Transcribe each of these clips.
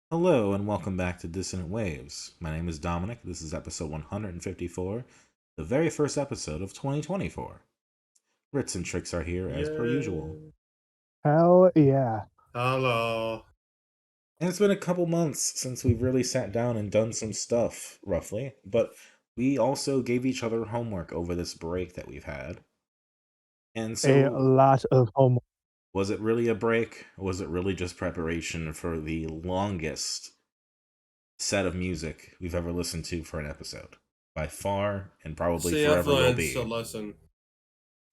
Hello and welcome back to Dissonant Waves. My name is Dominic. This is episode 154, the very first episode of 2024. Ritz and Tricks are here as per usual. Yay. Hell yeah. Hello. And it's been a couple months since we've really sat down and done some stuff, roughly, but we also gave each other homework over this break that we've had. And A so, lot of homework. was it really a break? Or was it really just preparation for the longest set of music we've ever listened to for an episode? By far, and probably See, I've forever will learned be. a lesson.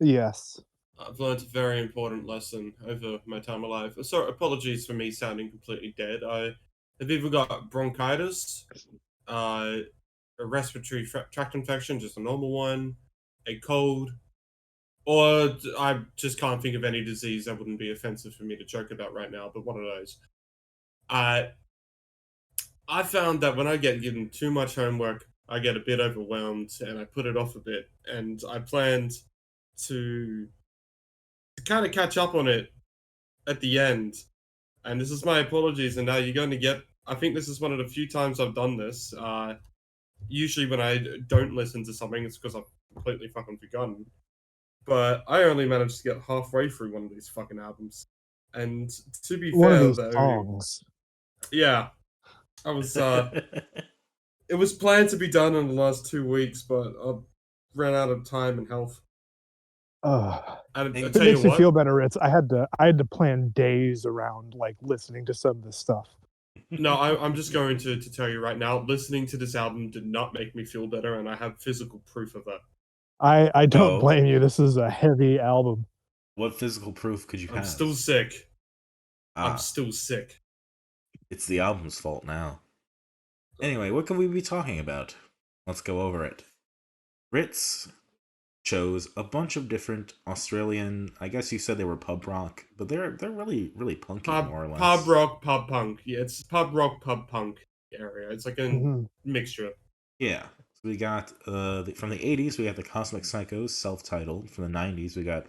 Yes. I've learned a very important lesson over my time alive. So, apologies for me sounding completely dead. I have either got bronchitis, a respiratory tract infection, just a normal one, a cold, or I just can't think of any disease that wouldn't be offensive for me to joke about right now, but one of those. Uh, I found that when I get given too much homework, I get a bit overwhelmed and I put it off a bit. And I planned to, kind of catch up on it at the end. And this is my apologies. And now you're going to get. I think this is one of the few times I've done this. Usually, when I don't listen to something, it's because I've completely fucking forgotten. But I only managed to get halfway through one of these fucking albums. And to be One of fair, these though, songs. yeah, I was it was planned to be done in the last 2 weeks, but I ran out of time and health. And I If And it tell you makes you feel what, better, I had to plan days around like listening to some of this stuff. no, I'm just going to tell you right now, listening to this album did not make me feel better, and I have physical proof of that. I don't Oh, blame you. This is a heavy album. what physical proof could you I'm still have? sick. I'm Ah, still sick. it's the album's fault now. Anyway, what could we be talking about? Let's go over it. Ritz chose a bunch of different Australian, I guess you said they were pub rock, but they're really punky, more or Pub less. rock, pub punk. Yeah, it's pub rock, pub punk area. It's like a Mhm. mixture. Yeah. So we got from the 80s we got the Cosmic Psychos, self-titled. From the 90s we got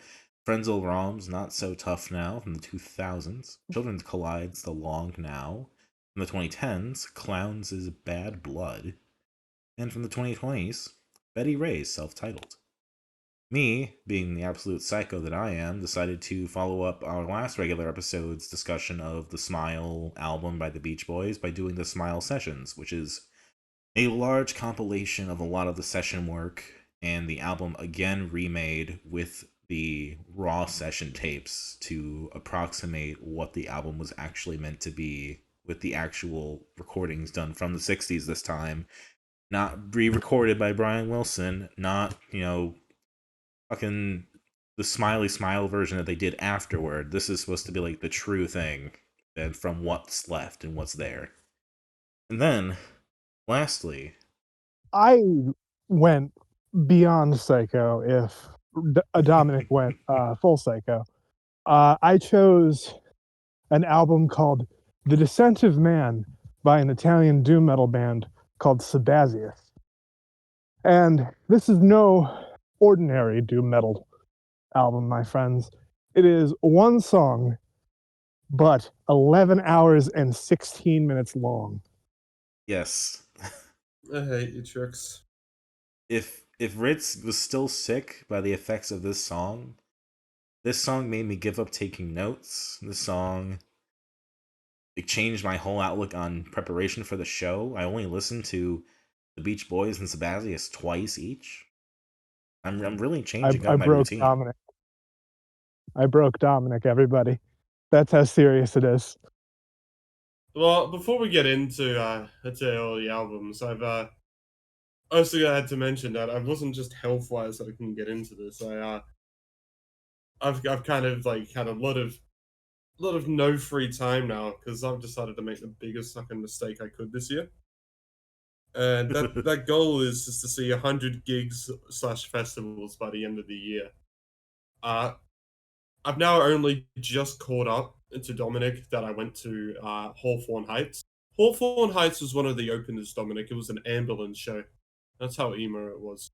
Frenzal Rhomb's Not So Tough Now. From the 2000s, Children's Collide's The Long Now. From the 2010s, Clowns' Bad Blood. And from the 2020s, Beddy Rays, self-titled. Me, being the absolute psycho that I am, decided to follow up our last regular episode's discussion of the Smile album by the Beach Boys by doing the Smile Sessions, which is a large compilation of a lot of the session work and the album again remade with the raw session tapes to approximate what the album was actually meant to be, with the actual recordings done from the 60s this time, not re-recorded by Brian Wilson, not, fucking the smiley smile version that they did afterward. This is supposed to be like the true thing, and from what's left and what's there. And then lastly, I went beyond psycho if Dominic went full psycho. I chose an album called The Descent of Man by an Italian doom metal band called Sabazius. And this is no ordinary doom metal album, my friends. It is one song, but 11 hours and 16 minutes long. yes, I hate you, tricks. if Ritz was still sick by the effects of this song made me give up taking notes. This song, it changed my whole outlook on preparation for the show. I only listened to the Beach Boys and Sabazius twice each. I'm really I, changing I up my broke routine. Dominic. I broke Dominic, everybody. That's how serious it is. Well, before we get into all the albums, I've also had to mention that I wasn't just health wise that I couldn't get into this. I've kind of like had a lot of no free time now because I've decided to make the biggest fucking mistake I could this year. And that goal is just to see 100 gigs slash festivals by the end of the year. Uh, I've now only just caught up to Dominic that I went to Hawthorne Heights. Hawthorne Heights was one of the openers, Dominic. It was an ambulance show. That's how emo it was.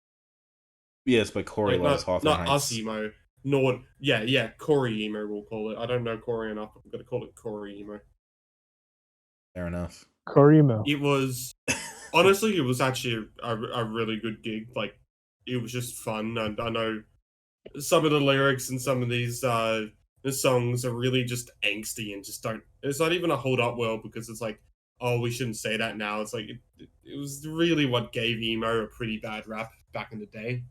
Yes, but Corey Like loves not Hawthorne not us Heights. emo, nor yeah, Corey emo we'll call it. I don't know Corey enough. I'm gonna call it Corey emo. Fair enough. Korimo. It was honestly, it was actually a really good gig. Like, it was just fun, and I know some of the lyrics and some of these the songs are really just angsty and just don't. It's not even a hold up well because it's like, oh, we shouldn't say that now. It's like it was really what gave emo a pretty bad rap back in the day.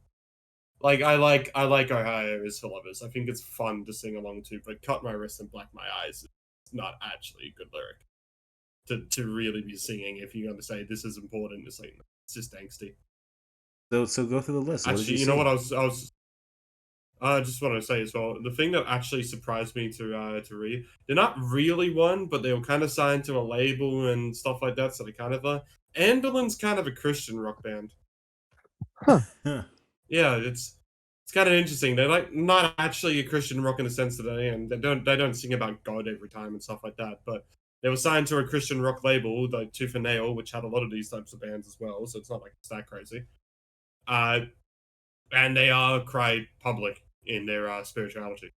Like I like Ohio is for Lovers. I think it's fun to sing along to, but Cut My Wrist and Black My Eyes is not actually a good lyric to really be singing if you're going to say this is important. It's like, it's just angsty. So go through the list. What did Actually, you you know see? what I just want to say as well, the thing that actually surprised me to read, they're not really one, but they were kind of signed to a label and stuff like that, so they kind of Andolin's kind of a Christian rock band. Huh. Yeah, it's kind of interesting. They're like not actually a Christian rock in the sense that they don't sing about God every time and stuff like that, but they were signed to a Christian rock label, like Tooth and Nail, which had a lot of these types of bands as well, so it's not like it's that crazy. And they are quite public in their spirituality.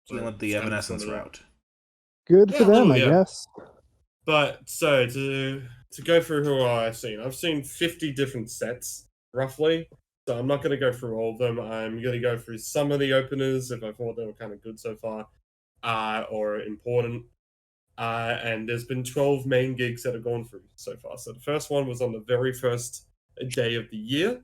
So they went the it's kind of just Evanescence one of the- route. Good Yeah, for a them, little, I yeah. guess. But so to go through who I've seen 50 different sets roughly. So I'm not going to go through all of them. I'm going to go through some of the openers if I thought they were kind of good so far, or important. And there's been 12 main gigs that have gone through so far. So the first one was on the very first day of the year.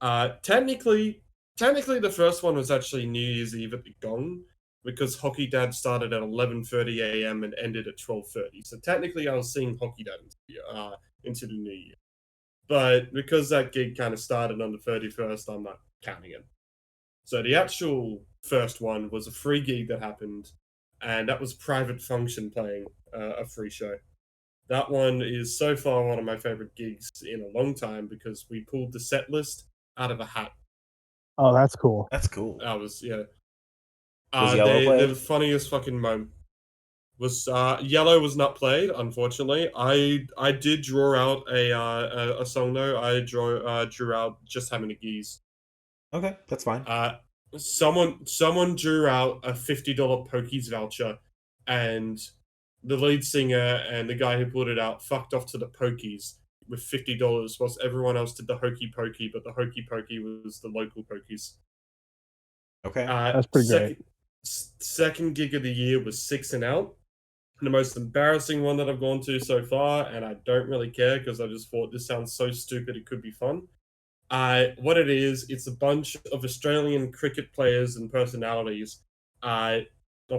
Technically, the first one was actually New Year's Eve at the Gong, because Hockey Dad started at 11:30 a.m. and ended at 12:30. So technically, I was seeing Hockey Dad into the new year. But because that gig kind of started on the 31st, I'm not counting it. So the actual first one was a free gig that happened, and that was Private Function playing a free show. That one is so far one of my favorite gigs in a long time because we pulled the set list out of a hat. Oh, that's cool. That's cool. I was, yeah. Was Yellow played? The funniest fucking moment was Yellow was not played, unfortunately. I did draw out a song though. I drew out Just Having a Geese. Okay, that's fine. Someone drew out a $50 Pokies voucher, and the lead singer and the guy who put it out fucked off to the Pokies with $50, whilst everyone else did the Hokey Pokey, but the Hokey Pokey was the local Pokies. Okay. That's pretty great. Second gig of the year was Six and Out. The most embarrassing one that I've gone to so far, and I don't really care because I just thought this sounds so stupid it could be fun. What it is, it's a bunch of Australian cricket players and personalities, or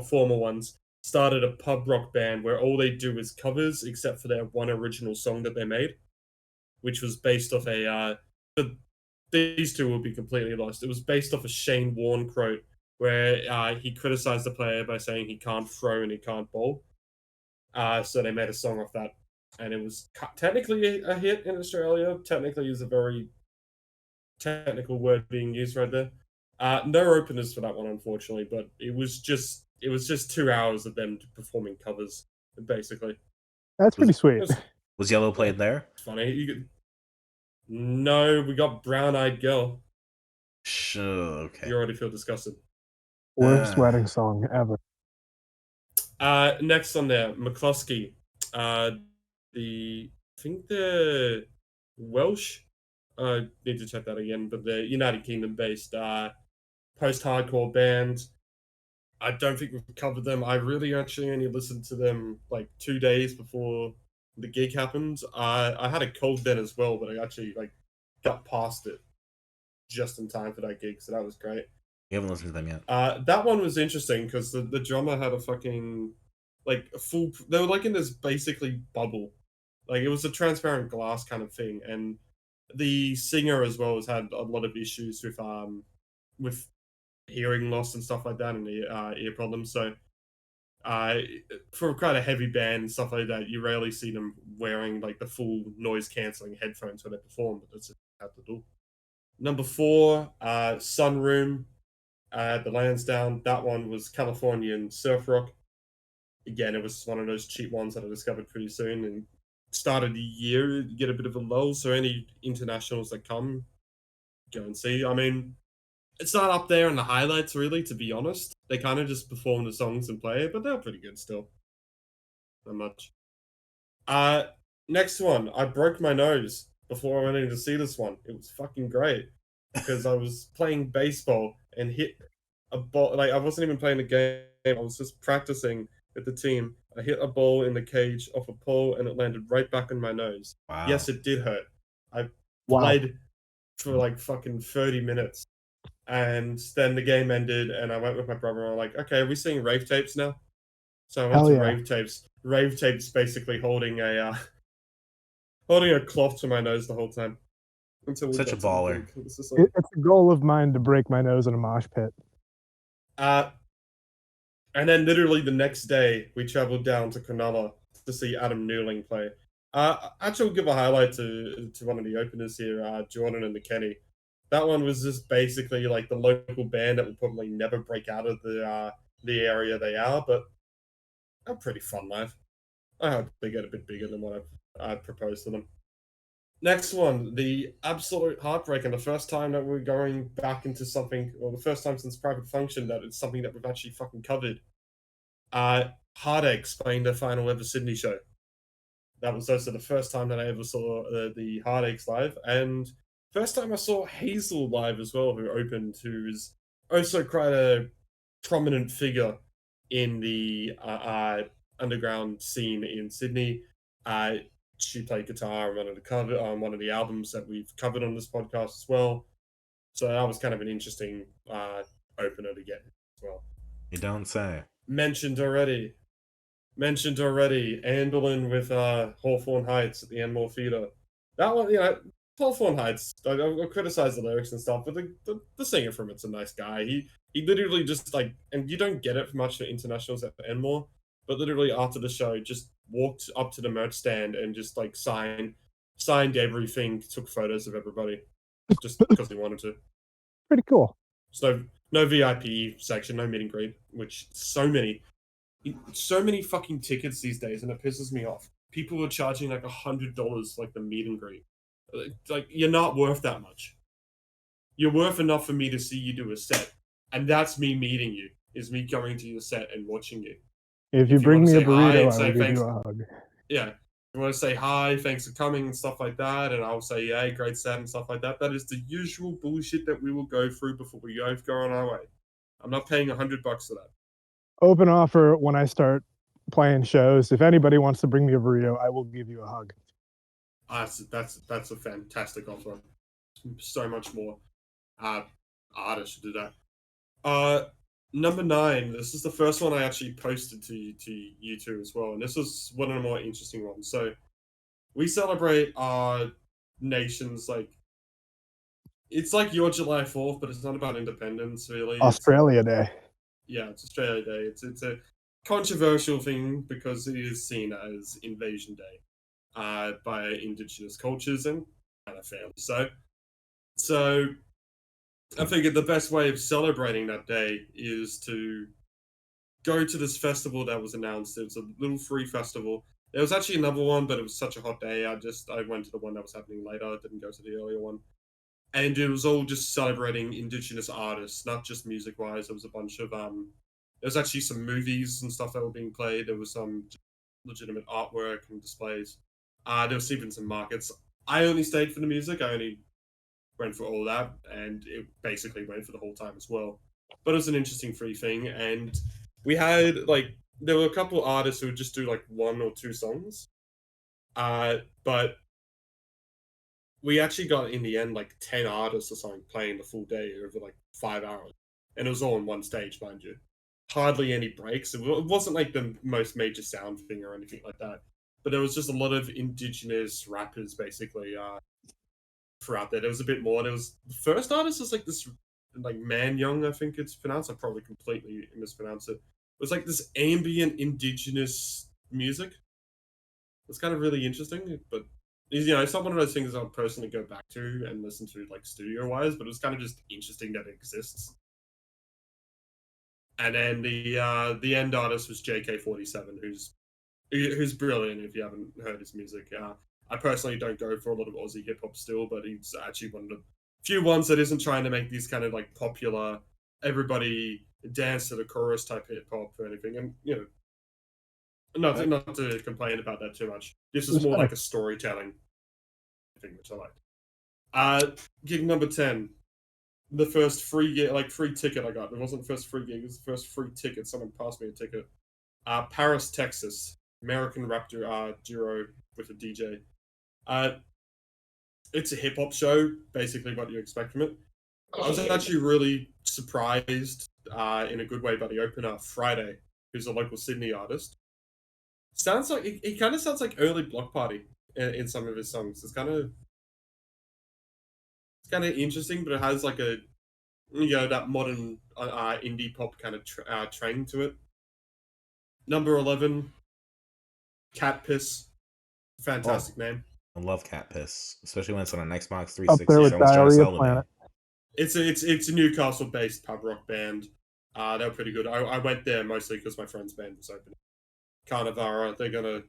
former ones, started a pub rock band where all they do is covers except for their one original song that they made, which was based off these two will be completely lost. It was based off a Shane Warne quote where he criticized the player by saying he can't throw and he can't bowl. So they made a song off that, and it was technically a hit in Australia. Technically is a very technical word being used right there. No openers for that one, unfortunately, but it was just 2 hours of them performing covers, basically. That's pretty sweet. Was Yellow played there? Funny. No, we got Brown Eyed Girl. Sure. Okay. You already feel disgusted. Worst wedding song ever. Next on there, McCluskey. I think they're Welsh. I need to check that again, but they're United Kingdom based post-hardcore band. I don't think we've covered them. I really actually only listened to them like 2 days before the gig happened. I had a cold then as well, but I actually got past it just in time for that gig, so that was great. You haven't listened to them yet. That one was interesting because the drummer had a fucking full. They were in this basically bubble, it was a transparent glass kind of thing, and the singer as well has had a lot of issues with hearing loss and stuff like that, and ear problems. So, for quite a heavy band and stuff like that, you rarely see them wearing the full noise cancelling headphones when they perform. But that's what they have to do. Number 4, Sunroom. The Lansdowne. That one was Californian surf rock. Again, it was one of those cheap ones that I discovered pretty soon, and started the year, you get a bit of a lull. So any internationals that come, go and see. I mean, it's not up there in the highlights, really, to be honest. They kind of just perform the songs and play it, but they're pretty good still. Not much. Next one, I broke my nose before I went in to see this one. It was fucking great because I was playing baseball and hit a ball. Like, I wasn't even playing the game. I was just practicing with the team. I hit a ball in the cage off a pole and it landed right back in my nose. Wow. Yes, it did hurt. I Wow. played for like fucking 30 minutes. And then the game ended and I went with my brother and I'm like, okay, are we seeing rave tapes now? So I went Hell to yeah. rave tapes. Rave tapes basically holding a cloth to my nose the whole time. Until we Such a got to the baller. gig. It's just like, It's a goal of mine to break my nose in a mosh pit. and then literally the next day, we traveled down to Cronulla to see Adam Newling play. Actually, we'll give a highlight to one of the openers here, Jordan and the Kenny. That one was just basically like the local band that will probably never break out of the area they are, but a pretty fun live. I hope they get a bit bigger than what I'd proposed to them. Next one, the absolute heartbreak, and the first time that we're going back into something, well, the first time since Private Function that it's something that we've actually fucking covered. Heartaches playing their final ever Sydney show. That was also the first time that I ever saw the Heartaches live, and first time I saw Hazel live as well, who opened, who is also quite a prominent figure in the underground scene in Sydney. She played guitar on one of the albums that we've covered on this podcast as well. So that was kind of an interesting opener to get as well. You don't say. Mentioned already, Anberlin with Hawthorne Heights at the Enmore Theatre. That one, Hawthorne Heights, I'll criticize the lyrics and stuff, but the singer from it's a nice guy. He literally just like, and you don't get it much for internationals at Enmore, but literally after the show, just walked up to the merch stand and just like signed everything, took photos of everybody, just because he wanted to. Pretty cool. So no VIP section, no meet and greet, which so many fucking tickets these days, and it pisses me off. People are charging like $100 like the meet and greet. Like, you're not worth that much. You're worth enough for me to see you do a set, and that's me meeting you. Is me going to your set and watching you. If you bring me a wanna say hi burrito, and I say will give thanks. you a hug. Yeah, you want to say hi, thanks for coming and stuff like that, and I'll say yeah, great set and stuff like that. That is the usual bullshit that we will go through before we go on our way. I'm not paying $100 for that. Open offer when I start playing shows. If anybody wants to bring me a burrito, I will give you a hug. That's a fantastic offer. So much more artists should do that. Number 9. This is the first one I actually posted to you two as well, and this was one of the more interesting ones. So we celebrate our nations like it's like your July 4th, but it's not about independence really. Australia Day. It's Australia Day. It's a controversial thing because it is seen as Invasion Day by Indigenous cultures and kind of fairly so. I figured the best way of celebrating that day is to go to this festival that was announced. It was a little free festival. There was actually another one, but it was such a hot day. I went to the one that was happening later. I didn't go to the earlier one. And it was all just celebrating Indigenous artists, not just music-wise. There was a bunch of there was actually some movies and stuff that were being played. There was some legitimate artwork and displays. There was even some markets. I only stayed for the music. I only went for all that, and it basically went for the whole time as well. But it was an interesting free thing, and we had there were a couple artists who would just do like 1 or 2 songs, but we actually got in the end like 10 artists or something playing the full day over like 5 hours, and it was all on one stage, mind you. Hardly any breaks. It wasn't like the most major sound thing or anything like that, but there was just a lot of Indigenous rappers basically throughout there. There was a bit more. There was the first artist was like this like Man Young, I think it's pronounced. I probably completely mispronounced it. It was like this ambient Indigenous music. It's kind of really interesting, but it's not one of those things I'll personally go back to and listen to like studio wise, but it was kind of just interesting that it exists. And then the end artist was JK47, who's brilliant if you haven't heard his music. I personally don't go for a lot of Aussie hip hop still, but he's actually one of the few ones that isn't trying to make these kind of like popular, everybody dance to the chorus type hip hop or anything. And Not to complain about that too much. This is more like a storytelling thing, which I like. Gig number 10. The first free ticket I got. It wasn't the first free gig, it was the first free ticket. Someone passed me a ticket. Paris, Texas. American rap duo with a DJ. It's a hip hop show, basically what you expect from it. I was actually really surprised in a good way by the opener, Friday, who's a local Sydney artist. Sounds like he kind of sounds like early Block Party in some of his songs. It's kind of interesting, but it has like a that modern indie pop kind of train to it. Number 11, Cat Piss, fantastic name. I love Cat Piss, especially when it's on an Xbox 360. Up there with Diarrhea Planet. It's a Newcastle-based pub rock band. They were pretty good. I went there mostly because my friend's band was opening. Carnivara, they're gonna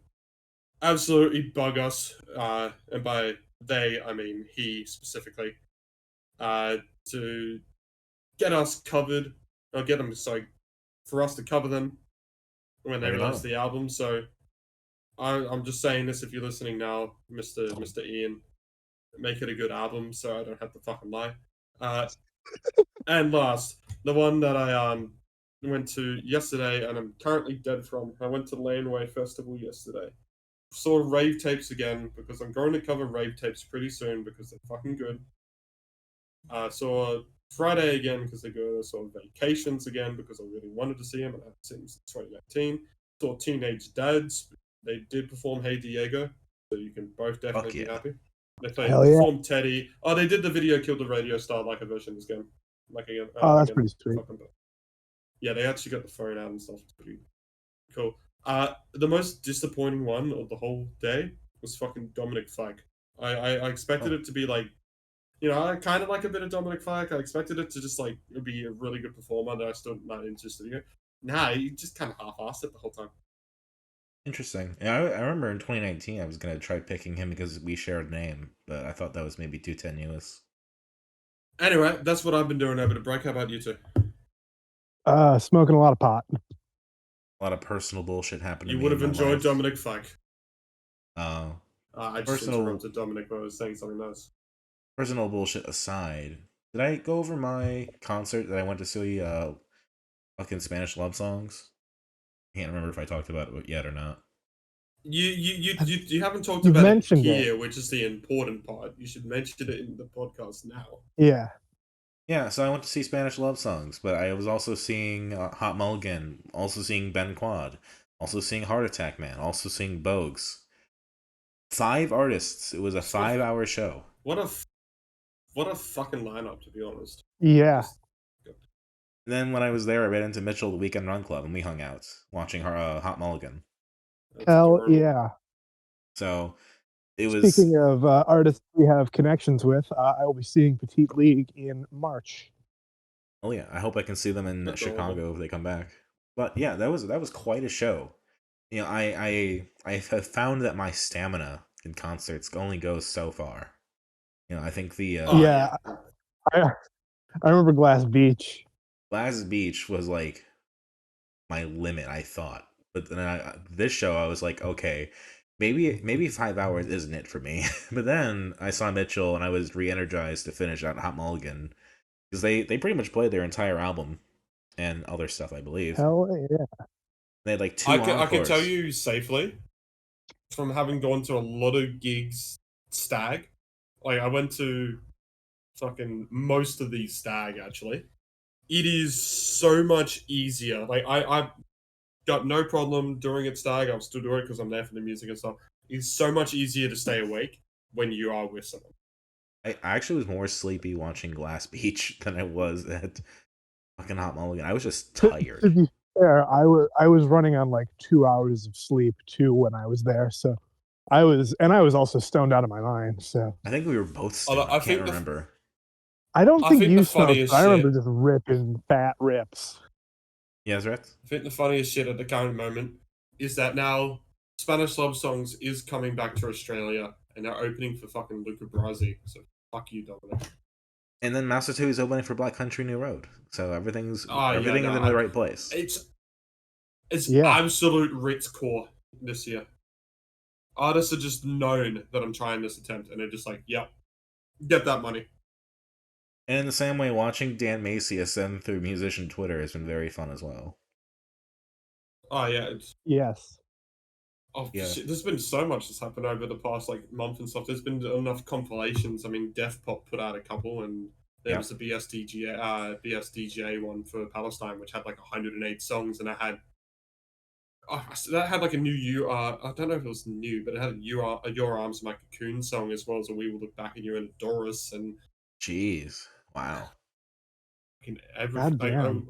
absolutely bug us, and by they I mean he specifically, to get us covered, or get them for us to cover them when they release the album. So I'm just saying this if you're listening now, Mr. Ian, make it a good album so I don't have to fucking lie. And last, the one that I went to yesterday and I'm currently dead from. I went to Laneway Festival yesterday. Saw rave tapes again because I'm going to cover rave tapes pretty soon because they're fucking good. Saw Friday again because they're good. I saw Vacations again because I really wanted to see them and I haven't seen them since 2019. Saw Teenage Dads. They did perform Hey Diego, so you can both definitely be happy. They performed Teddy. Oh, they did the Video Killed the Radio Star like a version of this game. That's pretty sweet. Yeah, they actually got the phone out and stuff. It's pretty cool. The most disappointing one of the whole day was fucking Dominic Fike. I expected it to be like, I kind of like a bit of Dominic Fike. I expected it to just like be a really good performer that I still not interested in. Nah, he just kind of half-assed it the whole time. Interesting. Yeah, I remember in 2019 I was gonna try picking him because we shared a name, but I thought that was maybe too tenuous. Anyway, that's what I've been doing over the break. How about you two? Smoking a lot of pot. A lot of personal bullshit happened. You would have enjoyed Dominic Fike. Oh. I just interrupted Dominic when I was saying something nice. Personal bullshit aside, did I go over my concert that I went to see? Fucking Spanish love songs. I can't remember if I talked about it yet or not. You haven't talked about it here, which is the important part. You should mention it in the podcast now. Yeah. Yeah, so I went to see Spanish love songs, but I was also seeing Hot Mulligan, also seeing Ben Quad, also seeing Heart Attack Man, also seeing Bogues. 5 artists. It was a 5-hour show. What a fucking lineup, to be honest. Yeah. And then when I was there, I ran into Mitchell the Weekend Run Club, and we hung out watching Hot Mulligan. Hell yeah. So it was. Speaking of artists we have connections with, I will be seeing Petite League in March. Oh yeah, I hope I can see them in Chicago if they come back. But yeah, that was quite a show. I have found that my stamina in concerts only goes so far. I think the I remember Glass Beach. Glass Beach was like my limit, I thought. But then this show, I was like, okay, maybe 5 hours isn't it for me. But then I saw Mitchell, and I was re-energized to finish out Hot Mulligan because they pretty much played their entire album and other stuff, I believe. Hell yeah! They had like 2 encores. I can tell you safely from having gone to a lot of gigs, Stag. Like I went to fucking most of these Stag actually. It is so much easier. Like I got no problem doing it Stag. I'll still do it because I'm there for the music and stuff. It's so much easier to stay awake when you are with someone. I actually was more sleepy watching Glass Beach than I was at fucking Hot Mulligan. I was just tired. To be fair, I was running on like 2 hours of sleep too when I was there. So I was also stoned out of my mind. So I think we were both stoned. I can't remember. I don't think you smoked. I remember just ripping fat rips. Yes, right. I think the funniest shit at the current moment is that now Spanish Love Songs is coming back to Australia and they're opening for fucking Luca Brasi. So fuck you, Dominic. And then Master 2 is opening for Black Country New Road. So everything's in the right place. It's Yeah. absolute Ritz core this year. Artists are just known that I'm trying this attempt, and they're just like, yep, get that money. And in the same way, watching Dan Macy ascend through musician Twitter has been very fun as well. Oh yeah, it's Yes. Yeah. shit, there's been so much that's happened over the past like month and stuff. There's been enough compilations. I mean, Def Pop put out a couple, and there was the BSDJ one for Palestine, which had like 108 songs, and it had that had like a new I don't know if it was new, but it had a Your Arms My Cocoon song, as well as a We Will Look Back at You and Doris, and Jeez. Wow. everything. God damn.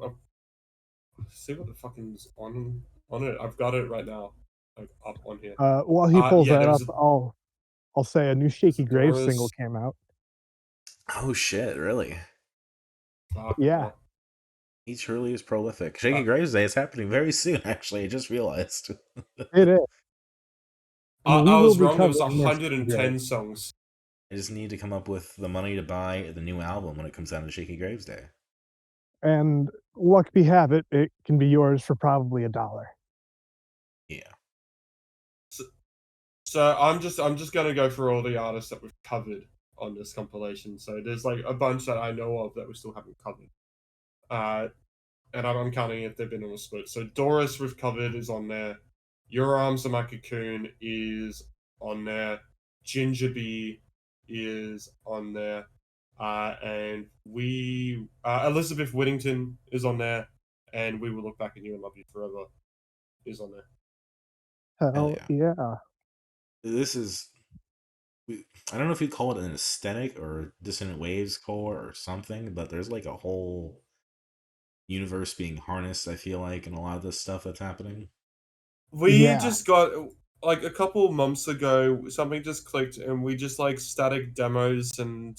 See what the fucking's on it. I've got it right now, like up on here. While he pulls Yeah, that there up, was I'll say a new Shaky Graves Doris. single came out. Oh shit, really? Yeah. He truly is prolific. Shaky Graves Day is happening very soon, actually. I just realized. It is. And we I will was be wrong. There was covering more Shaky 110 Graves. songs. I just need to come up with the money to buy the new album when it comes out on Shaky Graves Day. And luck be have it, it can be yours for probably $1. Yeah. So I'm just gonna go through all the artists that we've covered on this compilation. So there's like a bunch that I know of that we still haven't covered. And I'm counting if they've been on a split. So Doris we've covered is on there. Your Arms Are My Cocoon is on there. Ginger Bee is on there. And Elizabeth Whittington is on there. And We Will Look Back at You and Love You Forever is on there. Hell yeah. This is, I don't know if you call it an aesthetic or Dissonant Waves core or something, but there's like a whole universe being harnessed, I feel like, in a lot of this stuff that's happening. We just got like a couple months ago, something just clicked, and we just like static demos and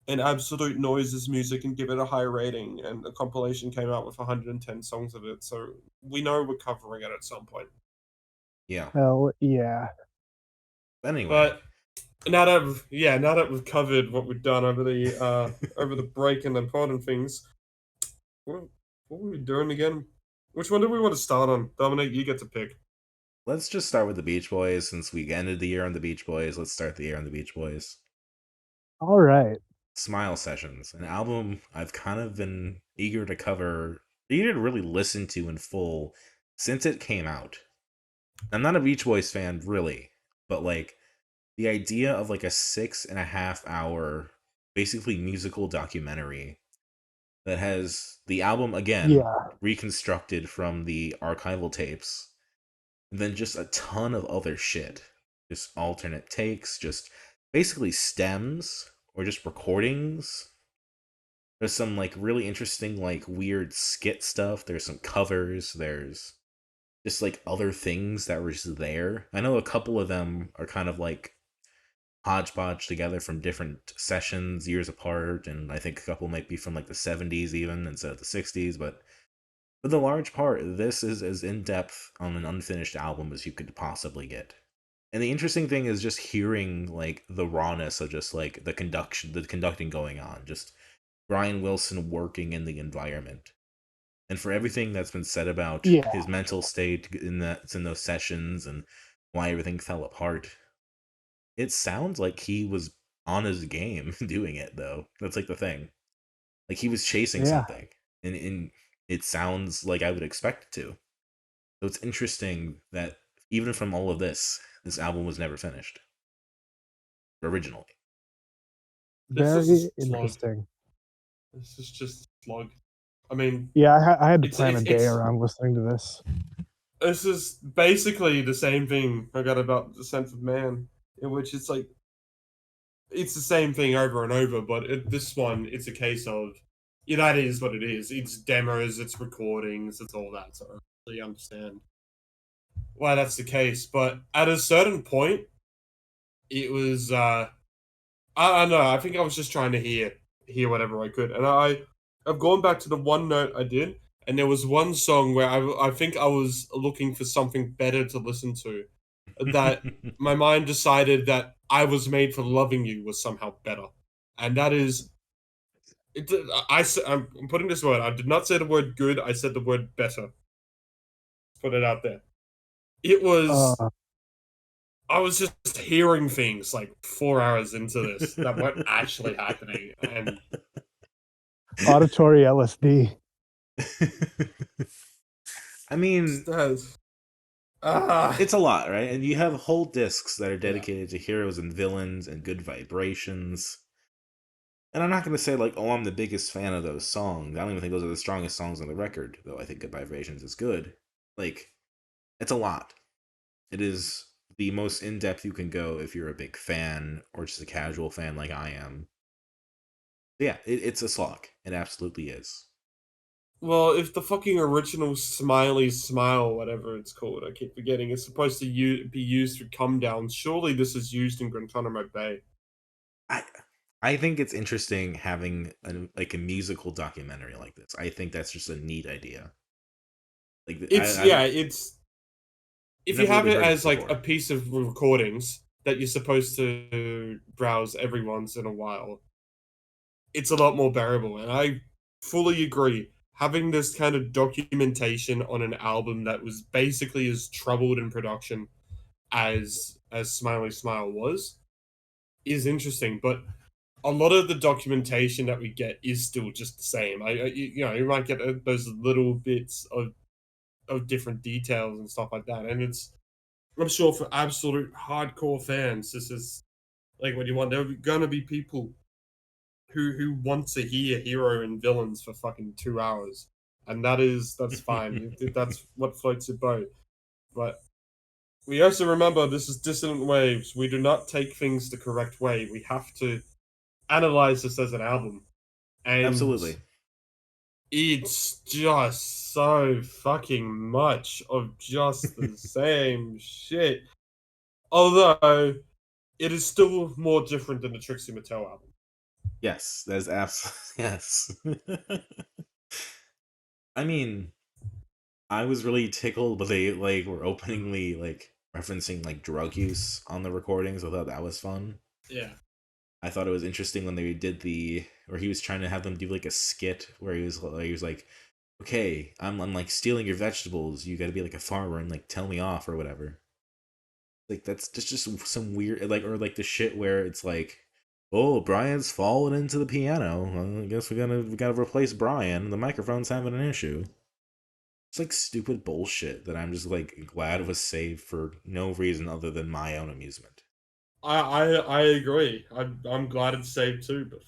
absolute noises music and give it a high rating. And a compilation came out with 110 songs of it, so we know we're covering it at some point. Yeah. Hell yeah. Anyway, but now that we've covered what we've done over the over the break and the important things, what were we doing again? Which one do we want to start on? Dominic, you get to pick. let's just start with the Beach Boys since we ended the year on the Beach Boys. Let's start the year on the Beach Boys. All right. Smile Sessions, an album I've kind of been eager to really listen to in full since it came out. I'm not a Beach Boys fan, really, but like the idea of like a 6.5 hour, basically musical documentary that has the album again reconstructed from the archival tapes, and then just a ton of other shit, just alternate takes, just basically stems or just recordings. There's some like really interesting like weird skit stuff. There's some covers. There's just like other things that were just there. I know a couple of them are kind of like hodgepodge together from different sessions years apart, and I think a couple might be from like the 70s even instead of the 60s, but for the large part, this is as in-depth on an unfinished album as you could possibly get. And the interesting thing is just hearing like the rawness of just like the conducting going on, just Brian Wilson working in the environment. And for everything that's been said about his mental state in those sessions and why everything fell apart, it sounds like he was on his game doing it, though. That's like the thing. Like he was chasing something, and it sounds like I would expect it to. So it's interesting that even from all of this album was never finished originally. Very interesting. This is just a slug. I mean, yeah, I had to plan a day around listening to this. This is basically the same thing I got about The Sense of Man, in which it's like it's the same thing over and over, but this one it's a case of that is what it is. It's demos, it's recordings, it's all that. So I really understand why that's the case. But at a certain point, it was I don't know. I think I was just trying to hear whatever I could, and I've gone back to the one note I did, and there was one song where I think I was looking for something better to listen to, that my mind decided that I Was Made for Loving You was somehow better, and that is. I'm putting this word. I did not say the word good. I said the word better. Put it out there. It was. Uh, I was just hearing things like 4 hours into this that weren't actually happening, and auditory LSD. I mean, it's a lot, right? And you have whole discs that are dedicated to heroes and villains and good vibrations. And I'm not going to say, like, oh, I'm the biggest fan of those songs. I don't even think those are the strongest songs on the record, though I think Good Vibrations is good. Like, it's a lot. It is the most in-depth you can go if you're a big fan or just a casual fan like I am. Yeah, it's a slog. It absolutely is. well, if the fucking original Smiley Smile, whatever it's called, I keep forgetting, is supposed to be used for come down, surely this is used in Guantanamo Bay. I think it's interesting having a musical documentary like this. I think that's just a neat idea. Like It's if you never have really it heard it as like before. a piece of recordings that you're supposed to browse every once in a while, it's a lot more bearable. And I fully agree. Having this kind of documentation on an album that was basically as troubled in production as Smiley Smile was is interesting, but a lot of the documentation that we get is still just the same. You might get those little bits of different details and stuff like that, and I'm sure for absolute hardcore fans, this is like what you want. There are gonna be people who want to hear hero and villains for fucking 2 hours, and that's fine. That's what floats your boat. But we also remember this is Dissonant Waves. We do not take things the correct way. We have to analyze this as an album, and Absolutely. it's just so fucking much of just the same shit. Although it is still more different than the Trixie Mattel album. Yes, there's yes. I mean, I was really tickled, but they like were openingly like referencing like drug use on the recordings. I thought that was fun. Yeah. I thought it was interesting when they did where he was trying to have them do like a skit where he was like, okay, I'm like stealing your vegetables. You got to be like a farmer and like tell me off or whatever. Like that's just some weird like or like the shit where it's like, oh, Brian's fallen into the piano. Well, I guess we gotta replace Brian. The microphone's having an issue. It's like stupid bullshit that I'm just like glad was saved for no reason other than my own amusement. I agree. I'm glad it's saved too, but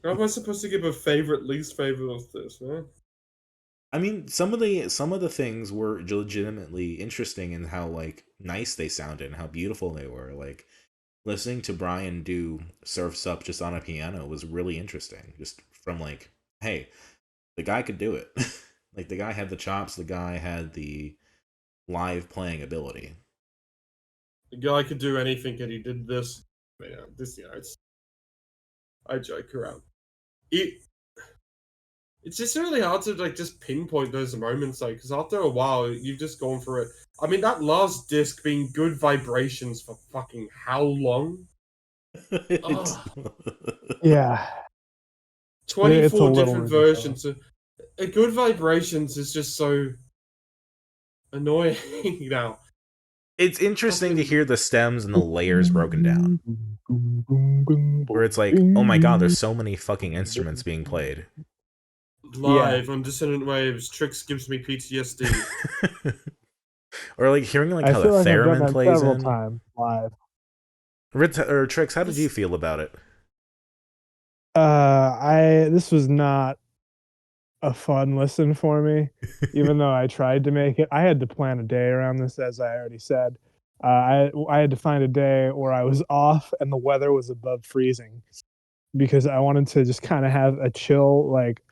how am I supposed to give a favorite, least favorite of this, man? I mean, some of the things were legitimately interesting in how like nice they sounded and how beautiful they were. Like listening to Brian do Surfs Up just on a piano was really interesting. Just from like, hey, the guy could do it. Like the guy had the chops, the guy had the live playing ability. The guy could do anything, and he did this. I joke around. It it's just really hard to like just pinpoint those moments, like because after a while you've just gone through it. I mean, that last disc being Good Vibrations for fucking how long? Yeah. 24 little different ridiculous. versions. Good Vibrations is just so annoying now. It's interesting to hear the stems and the layers broken down. Where it's like, oh my god, there's so many fucking instruments being played. Live on Dissonant Waves, Trix gives me PTSD. Or like hearing like I how the feel like I've done theremin that plays several in. times live. Ritz or Trix, how did you feel about it? This was not a fun listen for me, even though I tried to make it. I had to plan a day around this, as I already said. I had to find a day where I was off and the weather was above freezing because I wanted to just kind of have a chill, like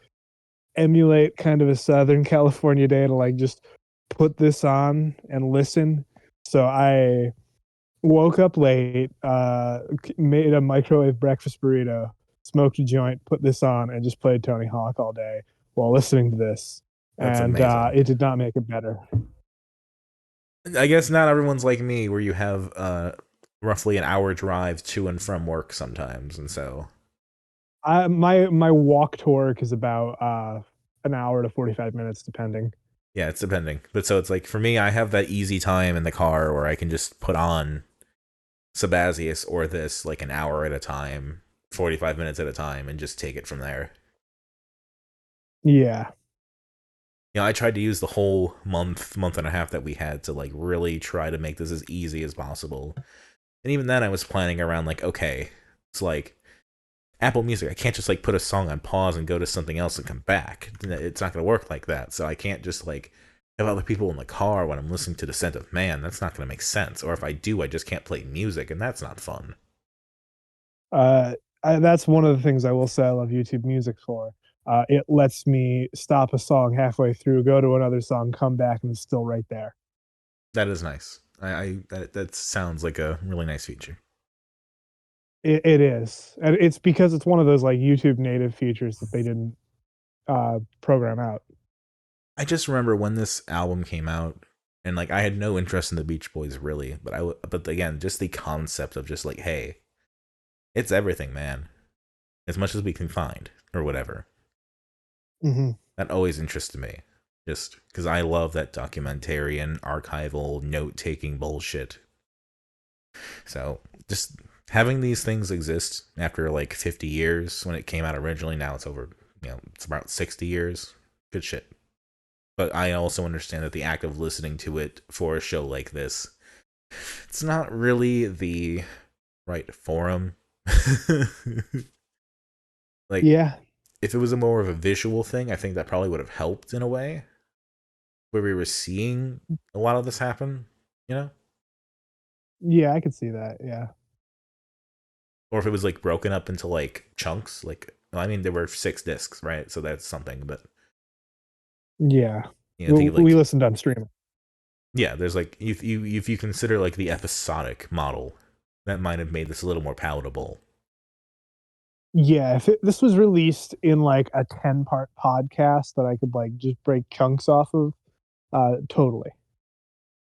emulate kind of a Southern California day to like just put this on and listen. So I woke up late, made a microwave breakfast burrito, smoked a joint, put this on, and just played Tony Hawk all day while listening to this. That's And amazing. it did not make it better. I guess not everyone's like me, where you have roughly an hour drive to and from work sometimes, and so My walk to work is about an hour to 45 minutes, depending. Yeah, it's depending. But so it's like for me, I have that easy time in the car where I can just put on Sabazius or this like an hour at a time, 45 minutes at a time, and just take it from there. Yeah. You know, I tried to use the whole month and a half that we had to like really try to make this as easy as possible. And even then I was planning around like, okay, it's like Apple Music, I can't just like put a song on pause and go to something else and come back. It's not going to work like that. So I can't just like have other people in the car when I'm listening to Descent of Man. That's not going to make sense. Or if I do, I just can't play music, and that's not fun. That's one of the things I will say I love YouTube Music for. It lets me stop a song halfway through, go to another song, come back, and it's still right there. That is nice. That sounds like a really nice feature. It is, and it's because it's one of those like YouTube native features that they didn't program out. I just remember when this album came out, and like I had no interest in the Beach Boys really, but again, just the concept of just like, hey, it's everything, man, as much as we can find or whatever. Mm-hmm. That always interested me, just because I love that documentarian, archival, note-taking bullshit. So just having these things exist after like 50 years when it came out originally, now it's over, it's about 60 years. Good shit. But I also understand that the act of listening to it for a show like this, it's not really the right forum. Like, yeah, if it was a more of a visual thing, I think that probably would have helped in a way, where we were seeing a lot of this happen, you know? yeah, I could see that. Yeah, Or if it was like broken up into like chunks, like, well, I mean, there were 6 discs, right? So that's something, but yeah. if you We like, listened on streaming. yeah, there's like, if you consider like the episodic model, that might have made this a little more palatable. Yeah, if this was released in like a 10-part podcast that I could like just break chunks off of, totally.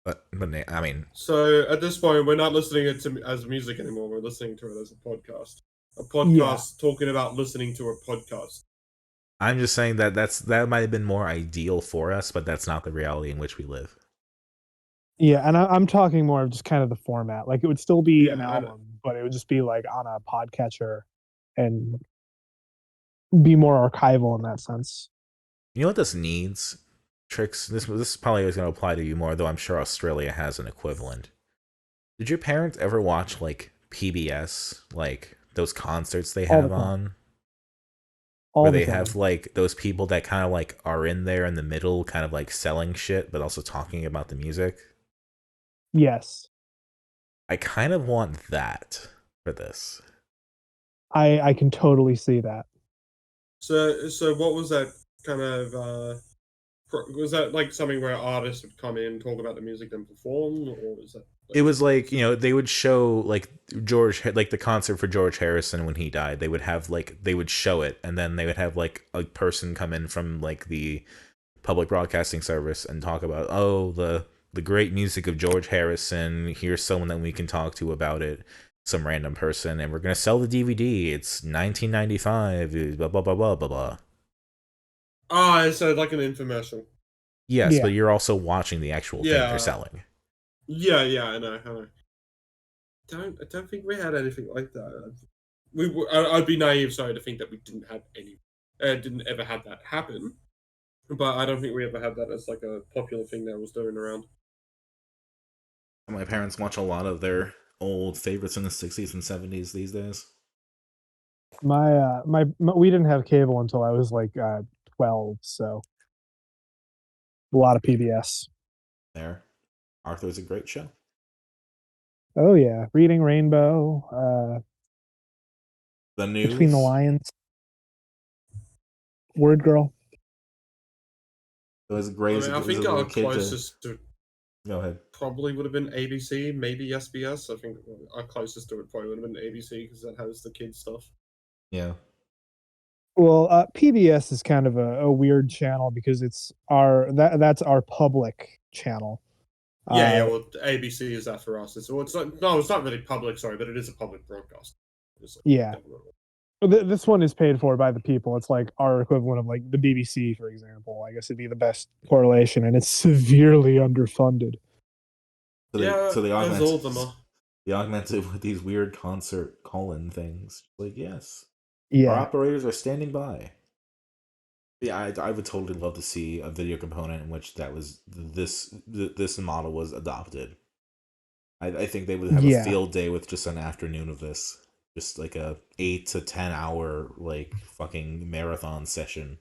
But I mean, So at this point, we're not listening it to as music anymore. We're listening to it as a podcast. A podcast Yeah. talking about listening to a podcast. I'm just saying that might have been more ideal for us, but that's not the reality in which we live. Yeah, and I'm talking more of just kind of the format. Like it would still be Yeah, an I know. album, but it would just be like on a podcatcher and be more archival in that sense. You know what this needs? Tricks. This probably is going to apply to you more, though I'm sure Australia has an equivalent. Did your parents ever watch like PBS, like those concerts they All the have time. on, All where the they time. have like those people that kind of like are in there in the middle, kind of like selling shit, but also talking about the music? Yes. I kind of want that for this. I can totally see that. So what was that kind of? Was that like something where artists would come in, talk about the music, and perform, or was that? It was like, they would show like like the concert for George Harrison when he died. They would have like, they would show it, and then they would have like a person come in from like the public broadcasting service and talk about, oh, the great music of George Harrison. Here's someone that we can talk to about it. Some random person, and we're gonna sell the DVD. It's 1995. Blah blah blah blah blah blah. Ah, so like an infomercial. Yes, Yeah. but you're also watching the actual thing Yeah. they're selling. Yeah, I know. I don't think we had anything like that. I'd be naive, sorry, to think that we didn't have didn't ever have that happen. But I don't think we ever had that as like a popular thing that was going around. My parents watch a lot of their old favorites in the 60s and 70s these days. My we didn't have cable until I was like 12, so a lot of PBS. There, Arthur's a great show. Oh yeah, Reading Rainbow, The News. Between the Lions, Word Girl. It was great. I think our closest to Go ahead. probably would have been ABC, maybe SBS. I think our closest to it probably would have been ABC because that has the kids stuff. Yeah. Well, PBS is kind of a weird channel because it's that's our public channel. Yeah. Well, ABC is that for us. It's not really public, sorry, but it is a public broadcast. Yeah. This one is paid for by the people. It's like our equivalent of like the BBC, for example. I guess it'd be the best correlation, and it's severely underfunded. So they as all of them are. they augment it with these weird concert call-in things. Like, yes, our Yeah, operators are standing by. Yeah, I would totally love to see a video component in which that was this model was adopted. I think they would have a yeah. field day with just an afternoon of this, just like a 8 to 10 hour like fucking marathon session.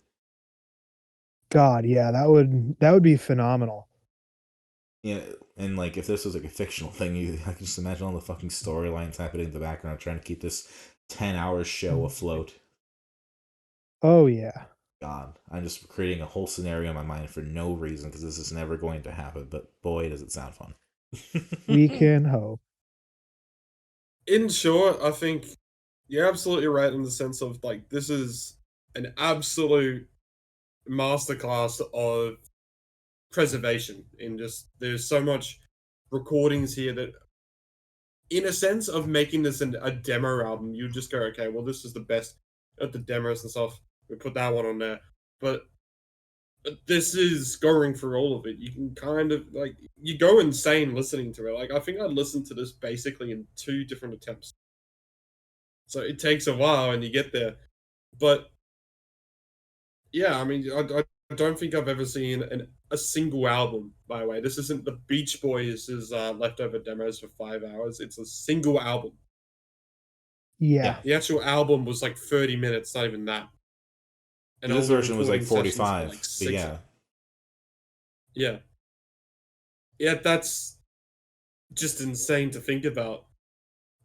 God, yeah, that would be phenomenal. Yeah, and like if this was like a fictional thing, I can just imagine all the fucking storylines happening in the background, trying to keep this 10 hour show afloat. Oh yeah, God, I'm just creating a whole scenario in my mind for no reason because this is never going to happen. But boy, does it sound fun. we can hope. In short, I think you're absolutely right in the sense of like this is an absolute masterclass of preservation in just there's so much recordings here that in a sense of making this a demo album, you just go, okay, well, this is the best of the demos and stuff. We put that one on there. But this is going through all of it. You can kind of like you go insane listening to it. Like I think I listened to this basically in 2 different attempts. So it takes a while and you get there. But yeah, I mean, I don't think I've ever seen a single album. By the way, this isn't the Beach Boys' leftover demos for 5 hours. It's a single album. Yeah, The actual album was like 30 minutes, not even that. And This all the version was like recording sessions were 45, like but 6 yeah. Yeah. Yeah, that's just insane to think about. And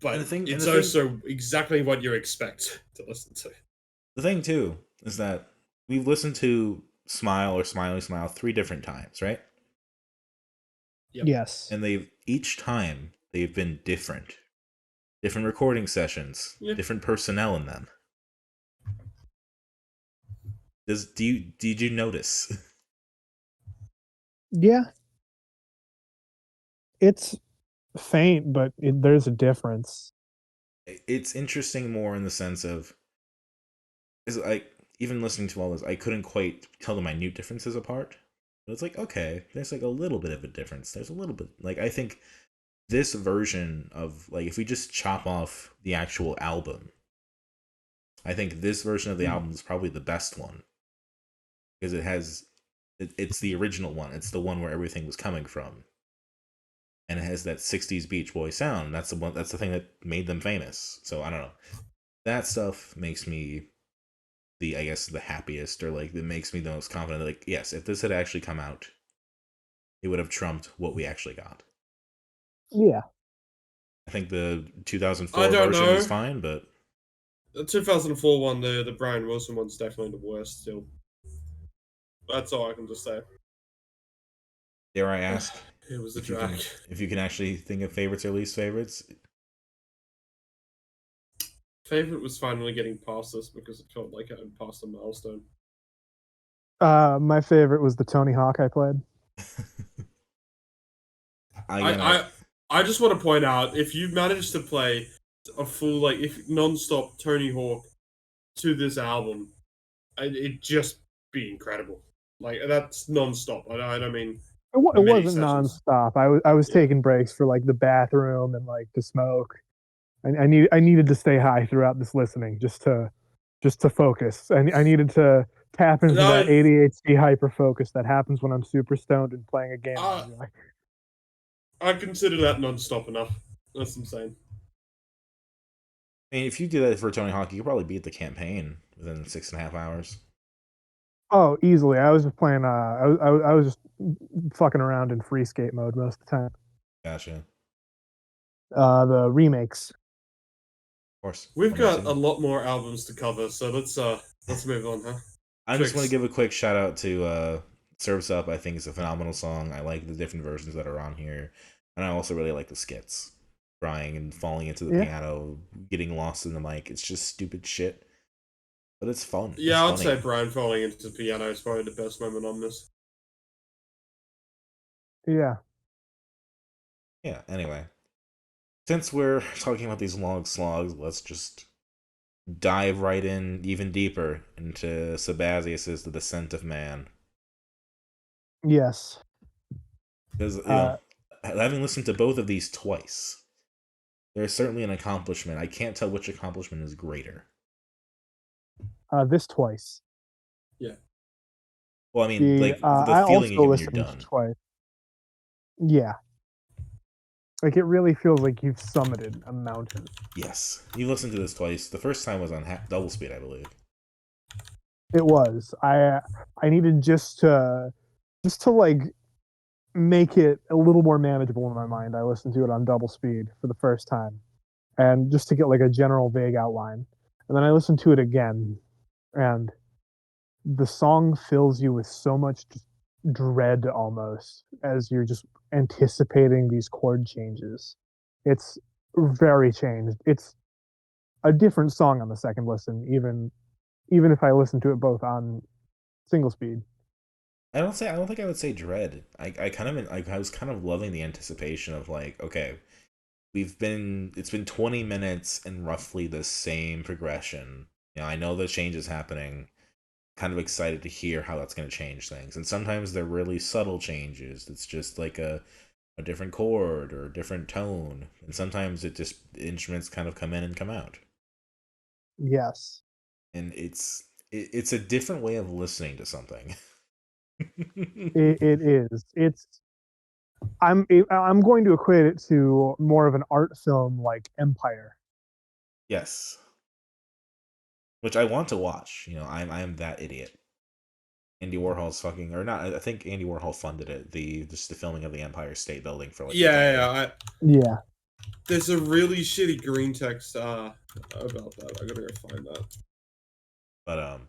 But the thing, and it's the thing, also exactly what you expect to listen to. the thing too is that we've listened to Smile or Smiley Smile 3 different times, right? Yep. yes, And they've each time they've been different recording sessions, Yeah. different personnel in them. Did you notice? yeah. It's faint, but there's a difference. It's interesting more in the sense of is like even listening to all this, I couldn't quite tell the minute differences apart. But it's like okay, there's like a little bit of a difference. There's a little bit like I think this version of like if we just chop off the actual album, I think this version of the album is probably the best one because it's the original one. It's the one where everything was coming from, and it has that '60s Beach Boy sound. That's the one. That's the thing that made them famous. So I don't know. That stuff makes me I guess the happiest, or like that makes me the most confident. Like yes, if this had actually come out, it would have trumped what we actually got. Yeah, I think the 2004 I don't version know. was fine, but The 2004 one, the Brian Wilson one's definitely the worst still. That's all I can just say. dare I ask It was a if you drag. can actually think of favorites or least favorites? Favorite was finally getting past this because it felt like I had passed a milestone. my favorite was the Tony Hawk I played. I just want to point out if you've managed to play a full like if non-stop Tony Hawk to this album, it just be incredible. Like that's non-stop. I don't mean It many wasn't sessions. nonstop. I was Yeah. taking breaks for like the bathroom and like to smoke. I needed to stay high throughout this listening just to focus. I needed to tap into that No, ADHD hyper focus that happens when I'm super stoned and playing a game I I enjoy. I consider that non-stop enough. That's insane. I mean, if you do that for Tony Hawk, you could probably beat the campaign within 6.5 hours. Oh, easily. I was just playing. I was just fucking around in free skate mode most of the time. Gotcha. The remakes. Of course. We've got a 1 and 2. lot more albums to cover, so let's move on, huh? I just want to Tricks. give a quick shout out to Surf's Up. I think it's a phenomenal song. I like the different versions that are on here. And I also really like the skits. Crying and falling into the Yeah. piano, getting lost in the mic. It's just stupid shit. But it's fun. Yeah, I'd It's say funny. Brian falling into the piano is probably the best moment on this. Yeah. Yeah, anyway. Since we're talking about these long slogs, let's just dive right in even deeper into Sabazius's The Descent of Man. Yes. Because, having listened to both of these twice, there's certainly an accomplishment. I can't tell which accomplishment is greater. This twice. Yeah. Well, I mean, like, the I feeling you also get when you're listened done. twice. Yeah. Like it really feels like you've summited a mountain. Yes. You listened to this twice. The first time was on double speed, I believe. It was. I needed just to like make it a little more manageable in my mind. I listened to it on double speed for the first time, and just to get like a general vague outline. And then I listened to it again, and the song fills you with so much dread almost as you're just anticipating these chord changes. It's very changed. It's a different song on the second listen, even if I listen to it both on single speed. I don't think I would say dread. I kind of like I was kind of loving the anticipation of like, okay, it's been 20 minutes and roughly the same progression. I know the change is happening. Kind of excited to hear how that's going to change things. And sometimes they're really subtle changes. It's just like a different chord or a different tone. And sometimes the instruments kind of come in and come out. Yes, And it's a different way of listening to something. it is. I'm going to equate it to more of an art film like Empire. Yes. Which I want to watch. I'm that idiot. Andy Warhol's fucking, or not. I think Andy Warhol funded it. The filming of the Empire State Building for like a day. Yeah. Yeah, There's a really shitty green text about that. I gotta go find that. But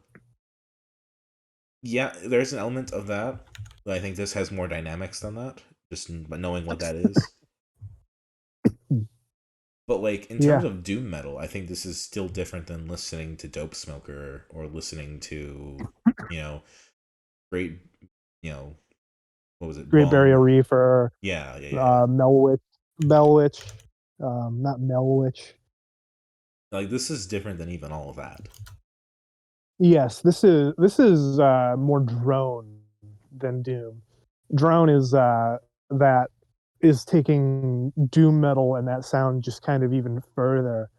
yeah, there's an element of that. But I think this has more dynamics than that. Just knowing what that is. But like in terms yeah, of doom metal, I think this is still different than listening to Dope Smoker or listening to, you know, great, you know, what was it, Great Barrier Bong? Reef or Yeah. Melwich, not Melwich. Like this is different than even all of that. Yes, this is more drone than doom. Drone is that is taking doom metal and that sound just kind of even further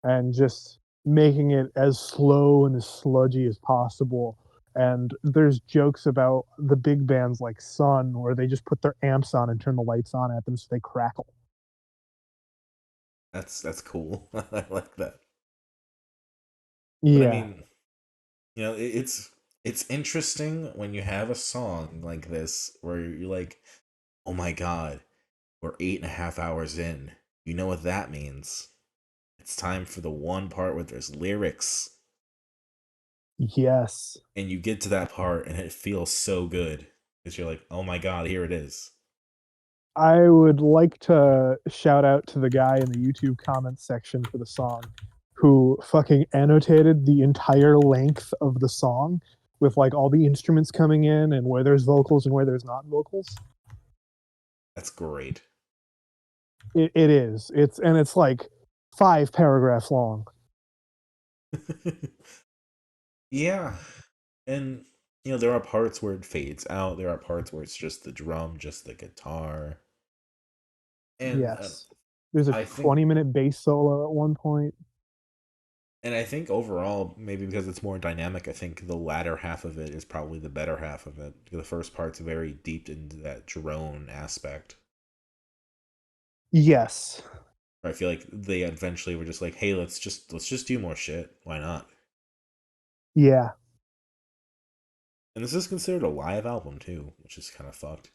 and just making it as slow and as sludgy as possible. And there's jokes about the big bands like Sun where they just put their amps on and turn the lights on at them so they crackle. That's cool. I like that. But I Yeah. mean, it's interesting when you have a song like this where you're like, oh my god, we're 8.5 hours in. You know what that means? It's time for the one part where there's lyrics. Yes. And you get to that part and it feels so good. Because you're like, oh my god, here it is. I would like to shout out to the guy in the YouTube comments section for the song who fucking annotated the entire length of the song with like all the instruments coming in and where there's vocals and where there's not vocals. That's great. It is. It's like 5 paragraphs long. Yeah. And there are parts where it fades out. There are parts where it's just the drum, just the guitar. And Yes. There's a I think 20-minute bass solo at one point. I think overall, maybe because it's more dynamic, I think the latter half of it is probably the better half of it. The first part's very deep into that drone aspect. Yes. I feel like they eventually were just like, "Hey, let's just do more shit. Why not?" Yeah. And this is considered a live album too, which is kind of fucked.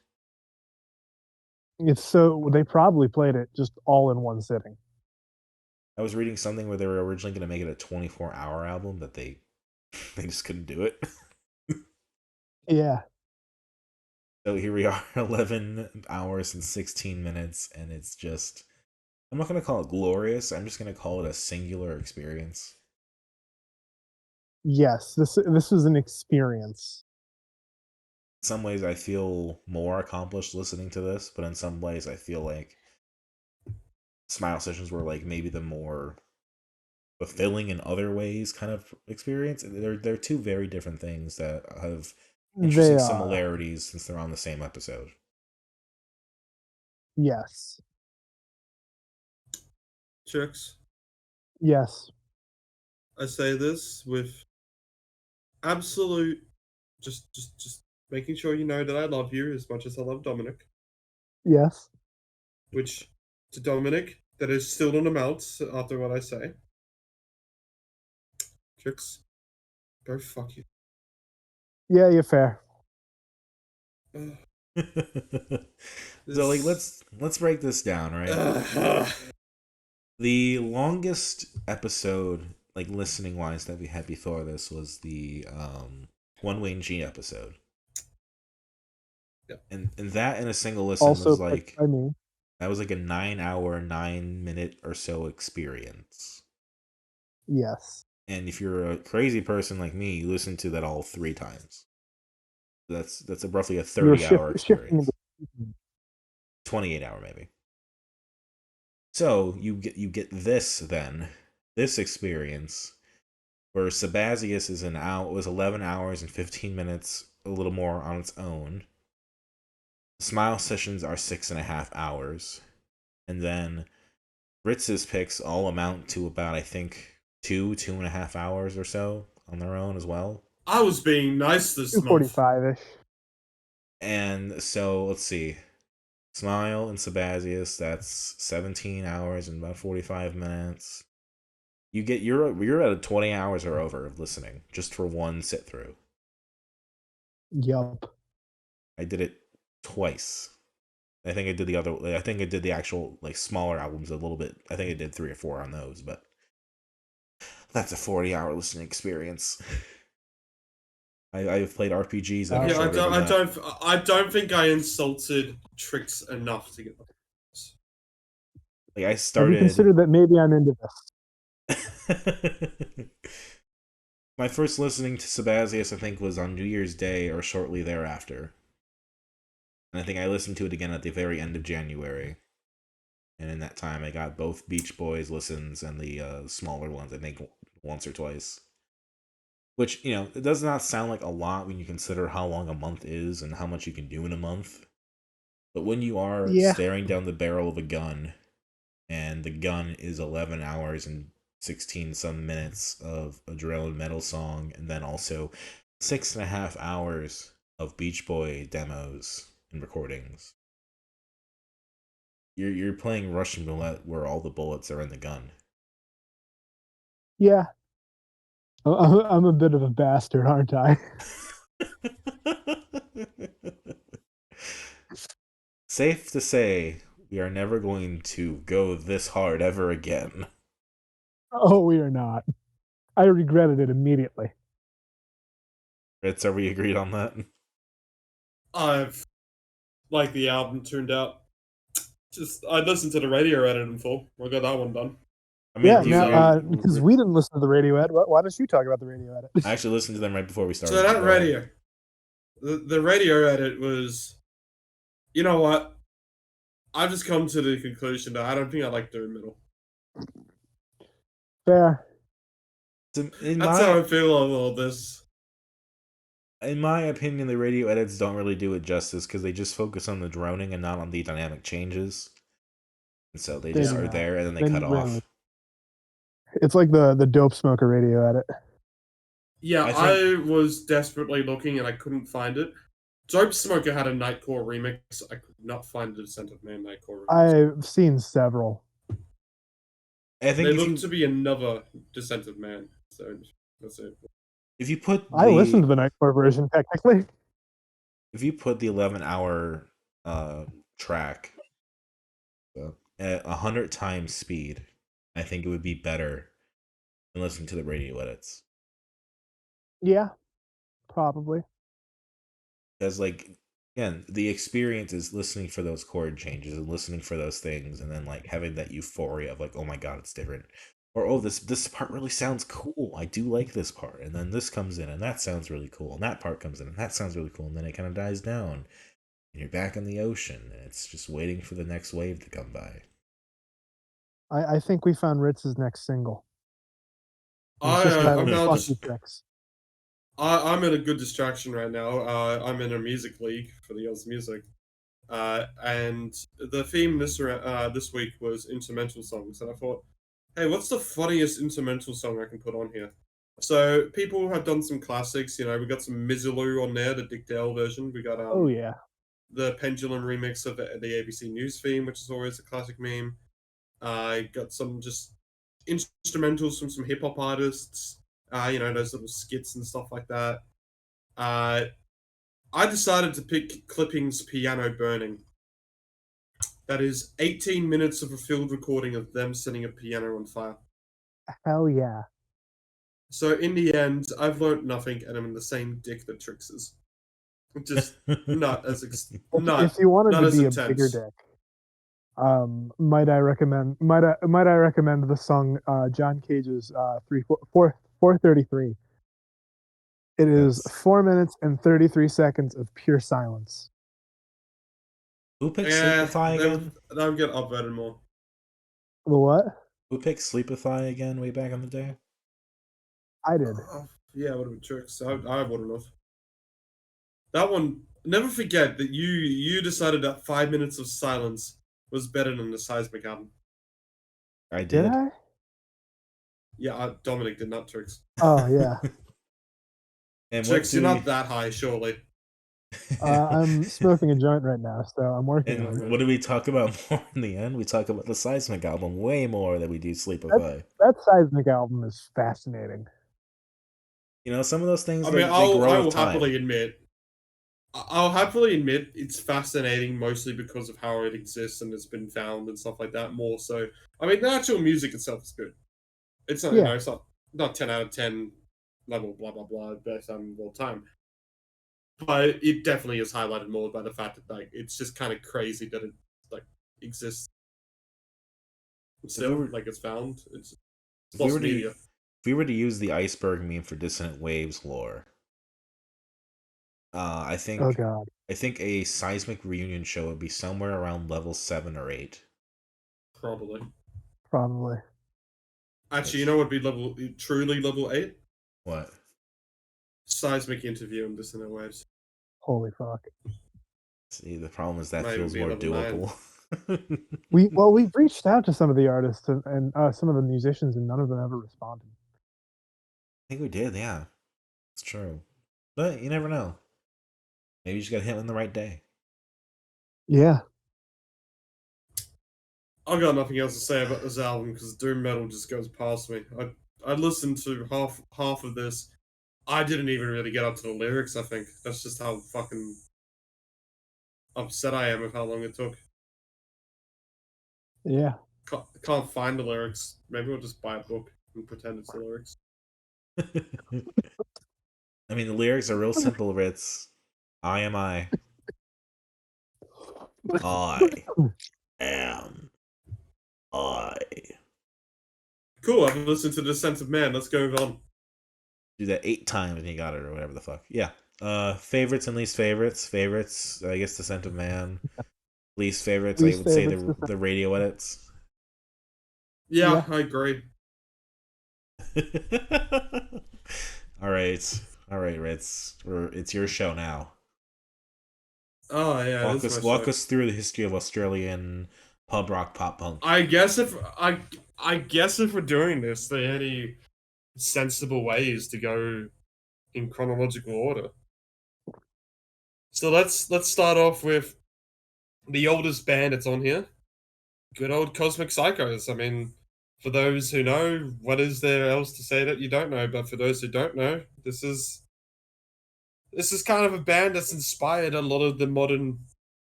It's so they probably played it just all in one sitting. I was reading something where they were originally going to make it a 24-hour album, but they just couldn't do it. Yeah. So here we are, 11 hours and 16 minutes, and it's just, I'm not going to call it glorious. I'm just going to call it a singular experience. Yes. This is an experience. In some ways, I feel more accomplished listening to this, but in some ways, I feel like Smile Sessions were like maybe the more fulfilling in other ways kind of experience. They're two very different things that have They interesting are. similarities since they're on the same episode. Yes. Chicks, Yes. I say this with absolute, just making sure you know that I love you as much as I love Dominic. Yes. Which, to Dominic, that is still an amount after what I say. Chicks, go fuck you. Yeah, you're fair. Ugh, So like this- let's break this down, right? Ugh. The longest episode, like listening wise, that we had before this was the One Wayne G episode. Yeah. And that in a single listen Also, was like I mean, that was like a 9 hour, 9 minute or so experience. yes. And if you're a crazy person like me, you listen to that all 3 times. That's roughly a You're 30 hour shifting experience. into 28 hour maybe. So you get this experience where Sabazius is was 11 hours and 15 minutes, a little more on its own. Smile sessions are 6.5 hours. And then Ritz's picks all amount to about, I think, 2.5 hours or so on their own as well. I was being nice this month. 245 ish. And so let's see. Smile and Sabazius, that's 17 hours and about 45 minutes. You're at 20 hours or over of listening just for one sit through. Yup. I did it twice. I think I did the other. I think I did the actual like smaller albums a little bit. I think I did 3 or 4 on those, but that's a 40-hour listening experience. I've played RPGs that are Yeah, shorter than that. I don't think I insulted Tricks enough to get them. Like I Have you started. considered that maybe I'm into this? My first listening to Sabazius, I think, was on New Year's Day or shortly thereafter. And I think I listened to it again at the very end of January. And in that time, I got both Beach Boys listens and the smaller ones, I think, once or twice. Which, it does not sound like a lot when you consider how long a month is and how much you can do in a month. But when you are Yeah. staring down the barrel of a gun, and the gun is 11 hours and 16 some minutes of a drill and metal song, and then also 6.5 hours of Beach Boy demos and recordings. You're playing Russian roulette where all the bullets are in the gun. Yeah. I'm a bit of a bastard, aren't I? Safe to say, we are never going to go this hard ever again. Oh, we are not. I regretted it immediately. Ritz, are we agreed on that? I've like the album turned out. I listened to the radio edit in full. I got that one done. I mean, Yeah, do now, because we didn't listen to the radio edit, why don't you talk about the radio edit? I actually listened to them right before we started. So that radio, the radio edit was, you know what? I've just come to the conclusion that I don't think I like doom metal. Fair. That's how I feel on all this. In my opinion, the radio edits don't really do it justice because they just focus on the droning and not on the dynamic changes. And so they just are there and then they cut off. It's like the dope smoker radio edit. Yeah, I was desperately looking and I couldn't find it. Dope Smoker had a Nightcore remix. I could not find the Dissonant Man Nightcore remix. I've seen several. I think they look to be another Dissonant Man. So that's it. If you put I listened to the Nightcore version technically. If you put the 11-hour track at 100 times speed, I think it would be better than listening to the radio edits. Yeah, probably. Because, like, again, the experience is listening for those chord changes and listening for those things, and then like having that euphoria of like, oh my god, it's different, or oh, this part really sounds cool. I do like this part, and then this comes in, and that sounds really cool, and that part comes in, and that sounds really cool, and then it kind of dies down, and you're back in the ocean, and it's just waiting for the next wave to come by. I think we found Ritz's next single. It's just I'm now fuck just you tricks. I'm in a good distraction right now. I'm in a music league for the Oz Music, and the theme this week was instrumental songs, and I thought, hey, what's the funniest instrumental song I can put on here? So people have done some classics. You know, we got some Mizzaloo on there, the Dick Dale version. We got Oh yeah. the Pendulum remix of the ABC News theme, which is always a classic meme. I got some just instrumentals from some hip hop artists. You know, those little skits and stuff like that. Uh, I decided to pick Clipping's Piano Burning. That is 18 minutes of a field recording of them setting a piano on fire. Hell yeah. So in the end, I've learned nothing, and I'm in the same dick that Trix is. Just not as If you wanted not to as be intense. a bigger dick, might I recommend the song John Cage's 433. It is 4 minutes and 33 seconds of pure silence. Who picked Yeah, Sleepify again? I'm getting upvoted more. The what? Who picked Sleepify again way back in the day? I did. Yeah, it would have been Trix. I wouldn't have. That one. Never forget that you decided that 5 minutes of silence was better than the Seismic album. I did. Did I? Yeah, Dominic did not, Trix. Oh yeah. And Trix, you're not that high, surely. I'm smoking a joint right now, so I'm working on it. And what do we talk about more in the end? We talk about the Seismic album way more than we do Sleepify. That Seismic album is fascinating. You know, some of those things. I mean, they I grow will with time. I'll happily admit it's fascinating, mostly because of how it exists and it's been found and stuff like that. More so, I mean, the actual music itself is good. It's not, you know, it's not 10 out of 10 level, blah blah blah, best album of all time. But it definitely is highlighted more by the fact that like it's just kind of crazy that it like exists. Still, like it's found. It's lost media. If we were to use the iceberg meme for Dissonant Waves lore, I think. Oh god. I think a Seismic reunion show would be somewhere around level 7 or 8. Probably. Actually, you know what would be truly level 8? What? Seismic interview in Dissonant Waves. Holy fuck. See, the problem is that Might feels be more level doable. We've reached out to some of the artists and some of the musicians, and none of them ever responded. I think we did, yeah. It's true. But you never know. Maybe you just got hit on the right day. Yeah. I've got nothing else to say about this album because doom metal just goes past me. I listened to half of this. I didn't even really get up to the lyrics. I think that's just how fucking upset I am with how long it took. Yeah. Can't find the lyrics. Maybe we'll just buy a book and pretend it's the lyrics. I mean, the lyrics are real simple, Ritz. I am I. I am I. Cool, I've listened to Descent of Man. Let's go on. Do that 8 times and you got it, or whatever the fuck. Yeah. Favorites and least favorites. Favorites, I guess, Descent of Man. Least favorites, I would say the radio edits. Yeah, I agree. All right, Ritz. It's your show now. Oh yeah, walk us through the history of Australian pub rock pop punk. I guess if we're doing this, there are any sensible ways to go in chronological order. So let's start off with the oldest band that's on here. Good old Cosmic Psychos. I mean, for those who know, what is there else to say that you don't know? But for those who don't know, this is kind of a band that's inspired a lot of the modern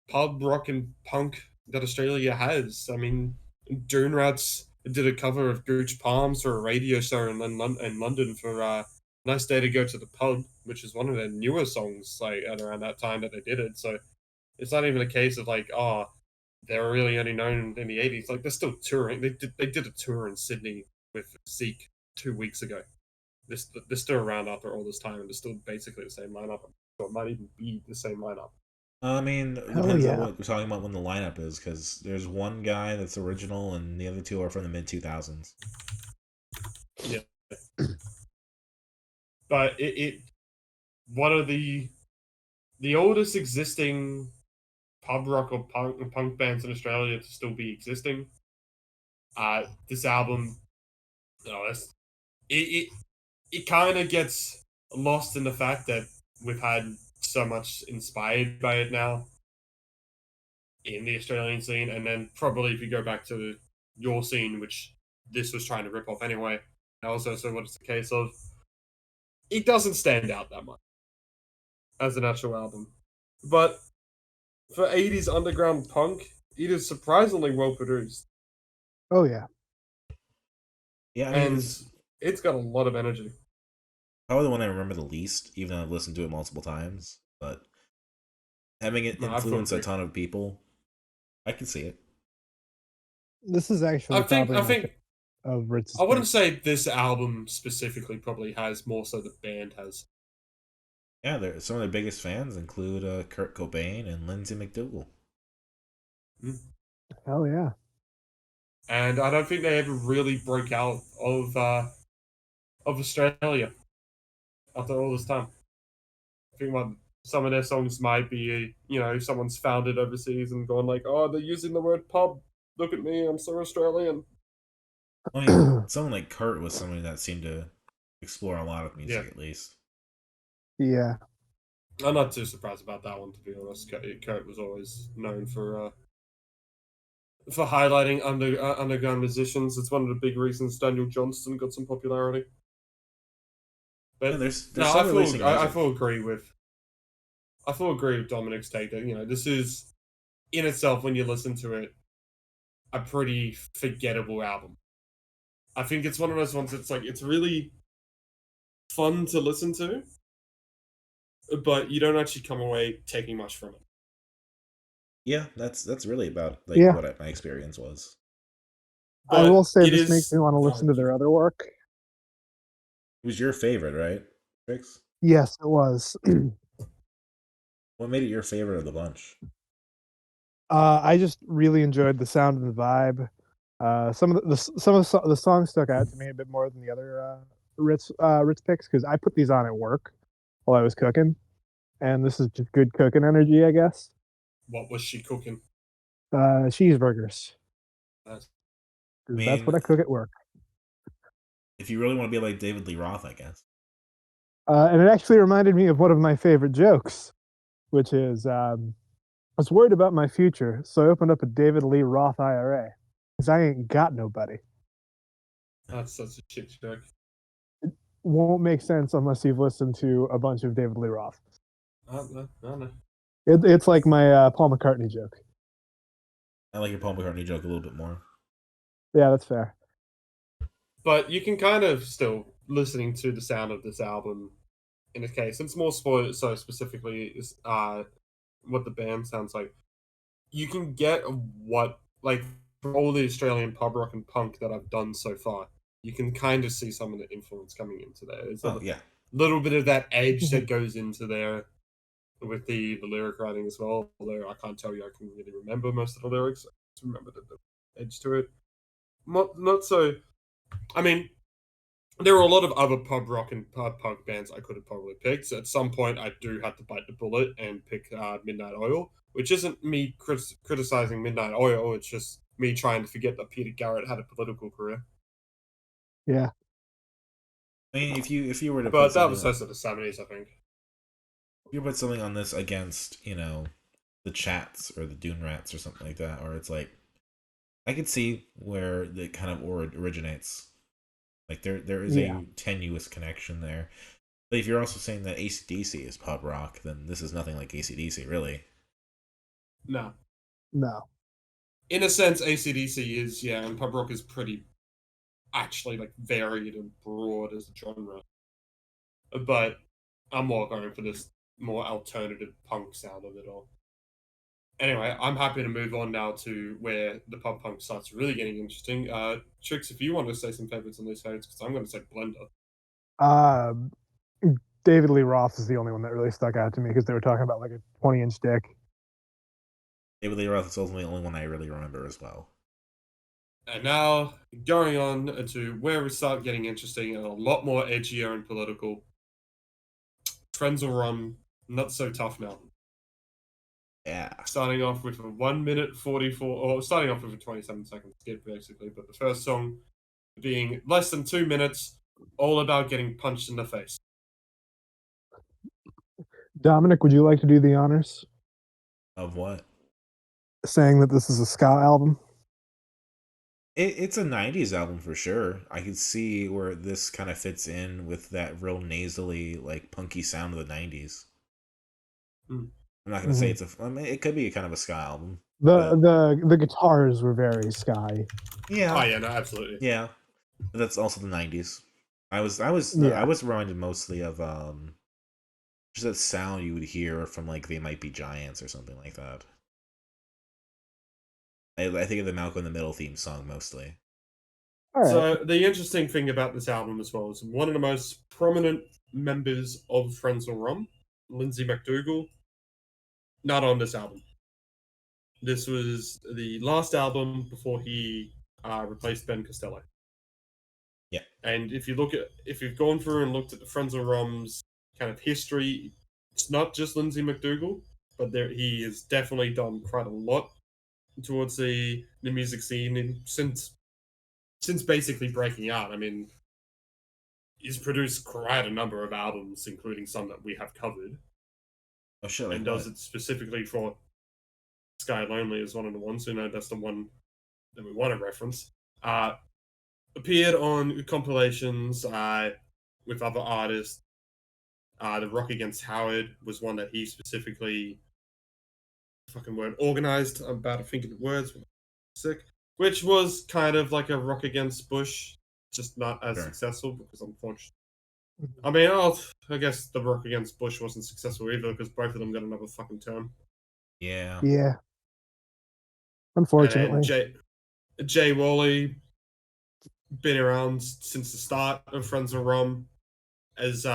pub rock and punk that Australia has. I mean, Doonrats did a cover of Gooch Palms for a radio show in London for Nice Day to Go to the Pub, which is one of their newer songs, like at around that time that they did it. So it's not even a case of like, oh, they were really only known in the 80s. Like, they're still touring. They did a tour in Sydney with Zeke 2 weeks ago. They're still around after all this time, and they're still basically the same lineup. So it might even be the same lineup. I mean, it depends on what we're talking about when the lineup is, because there's one guy that's original, and the other two are from the mid-2000s. Yeah. but it one of the oldest existing pub rock or punk bands in Australia to still be existing. This album, it kind of gets lost in the fact that we've had so much inspired by it now in the Australian scene, and then probably if you go back to your scene, which this was trying to rip off anyway, that was also what it's the case of. It doesn't stand out that much as an actual album, but for 80s underground punk, it is surprisingly well produced. Oh yeah. Yeah, I mean, and it's got a lot of energy. Probably the one I remember the least, even though I've listened to it multiple times. But having it influence a ton of people, I can see it. This is actually I think of Ritz's I wouldn't pick. say this album specifically probably has more so the band has. Yeah, some of their biggest fans include Kurt Cobain and Lindsay McDougall. Hell yeah. And I don't think they ever really broke out of Australia after all this time. I think some of their songs might be, someone's found it overseas and gone like, oh, they're using the word pub. Look at me, I'm so Australian. I mean, someone like Kurt was somebody that seemed to explore a lot of music, at least. Yeah. I'm not too surprised about that one, to be honest. Kurt was always known for highlighting underground musicians. It's one of the big reasons Daniel Johnston got some popularity. But yeah, there's I fully agree with Dominic's take that this is in itself, when you listen to it, a pretty forgettable album. I think it's one of those ones that's like, it's really fun to listen to, but you don't actually come away taking much from it. Yeah, that's really about what my experience was. But I will say this makes me want to listen to their other work. It was your favorite, right, Fix? Yes, it was. What made it your favorite of the bunch? I just really enjoyed the sound and the vibe. Some of the songs stuck out to me a bit more than the other Ritz picks, because I put these on at work while I was cooking, and this is just good cooking energy, I guess. What was she cooking? Cheeseburgers. That's what I cook at work. If you really want to be like David Lee Roth, I guess. And it actually reminded me of one of my favorite jokes, which is, I was worried about my future, so I opened up a David Lee Roth IRA, because I ain't got nobody. That's such a shit joke. It won't make sense unless you've listened to a bunch of David Lee Roth. No. It's like my Paul McCartney joke. I like your Paul McCartney joke a little bit more. Yeah, that's fair. But you can kind of still, listening to the sound of this album, in this case, it's more so specifically is what the band sounds like. You can get what, like, for all the Australian pub rock and punk that I've done so far, you can kind of see some of the influence coming into there. There's a little bit of that edge that goes into there with the lyric writing as well. Although I can't tell you I can really remember most of the lyrics. I just remember the edge to it. Not so. I mean, there are a lot of other pub rock and pub punk bands I could have probably picked. So at some point, I do have to bite the bullet and pick Midnight Oil, which isn't me criticizing Midnight Oil. It's just me trying to forget that Peter Garrett had a political career. Yeah. I mean, if you were to, but that was most of the 70s, I think. If you put something on this against, the Chats or the Dune Rats or something like that, or it's like, I could see where it kind of originates. Like there is a tenuous connection there. But if you're also saying that AC/DC is pub rock, then this is nothing like AC/DC, really. No. In a sense, AC/DC is, and pub rock is pretty, actually, like, varied and broad as a genre. But I'm more going for this more alternative punk sound of it all. Anyway, I'm happy to move on now to where the pub punk starts really getting interesting. Trix, if you want to say some favorites on these favorites, because I'm going to say Blender. David Lee Roth is the only one that really stuck out to me, because they were talking about like a 20-inch dick. David Lee Roth is ultimately the only one I really remember as well. And now, going on to where we start getting interesting and a lot more edgier and political. Frenzal Rhomb, Not So Tough Now. Yeah. Starting off with a 1 minute 44, or starting off with a 27-second skit, basically, but the first song being less than 2 minutes, all about getting punched in the face. Dominic, would you like to do the honors? Of what? Saying that this is a ska album? It's a 90s album for sure. I can see where this kind of fits in with that real nasally, like, punky sound of the 90s. Mm. I'm not going to say it's a... I mean, it could be a kind of a ska album. The guitars were very sky. Yeah. Oh, yeah, no, absolutely. Yeah. But that's also the 90s. I was reminded mostly of just that sound you would hear from, like, They Might Be Giants or something like that. I think of the Malcolm in the Middle theme song mostly. All right. So the interesting thing about this album as well is one of the most prominent members of Frenzal Rhomb, Lindsay McDougall, not on this album. This was the last album before he replaced Ben Costello. Yeah. And if you've gone through and looked at the Frenzal Rhomb's kind of history, it's not just Lindsay McDougall, but he has definitely done quite a lot towards the music scene since basically breaking out. I mean, he's produced quite a number of albums, including some that we have covered. Oh shit! Like and what? does it specifically for Sky Lonely is one of the ones. So, that's the one that we want to reference. Appeared on compilations with other artists. The Rock Against Howard was one that he specifically fucking weren't organized. I'm about to think of the words. Sick. Which was kind of like a Rock Against Bush, just not as successful because unfortunately. I mean, I guess the Rock Against Bush wasn't successful either because both of them got another fucking term. Yeah. Yeah. Unfortunately. And Jay Wally been around since the start of Frenzal Rhomb, as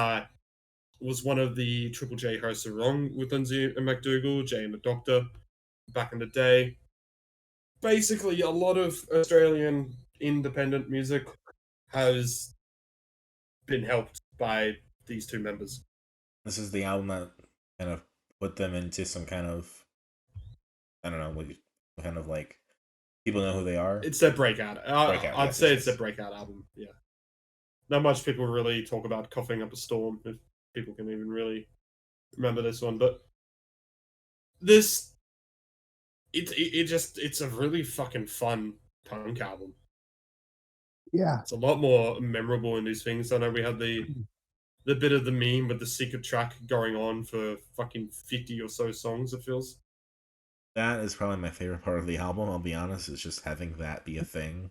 was one of the Triple J hosts along with Lindsay and McDougall, Jay and the Doctor, back in the day. Basically, a lot of Australian independent music has been helped by these two members. This is the album that kind of put them into some kind of, I don't know, what kind of like people know who they are. It's their breakout. I'd say it's their breakout album. Yeah. Not much people really talk about Coughing Up a Storm, if people can even really remember this one, but this it's a really fucking fun punk album. Yeah. It's a lot more memorable in these things. I know we had the bit of the meme with the secret track going on for fucking 50 or so songs, it feels. That is probably my favorite part of the album, I'll be honest, is just having that be a thing.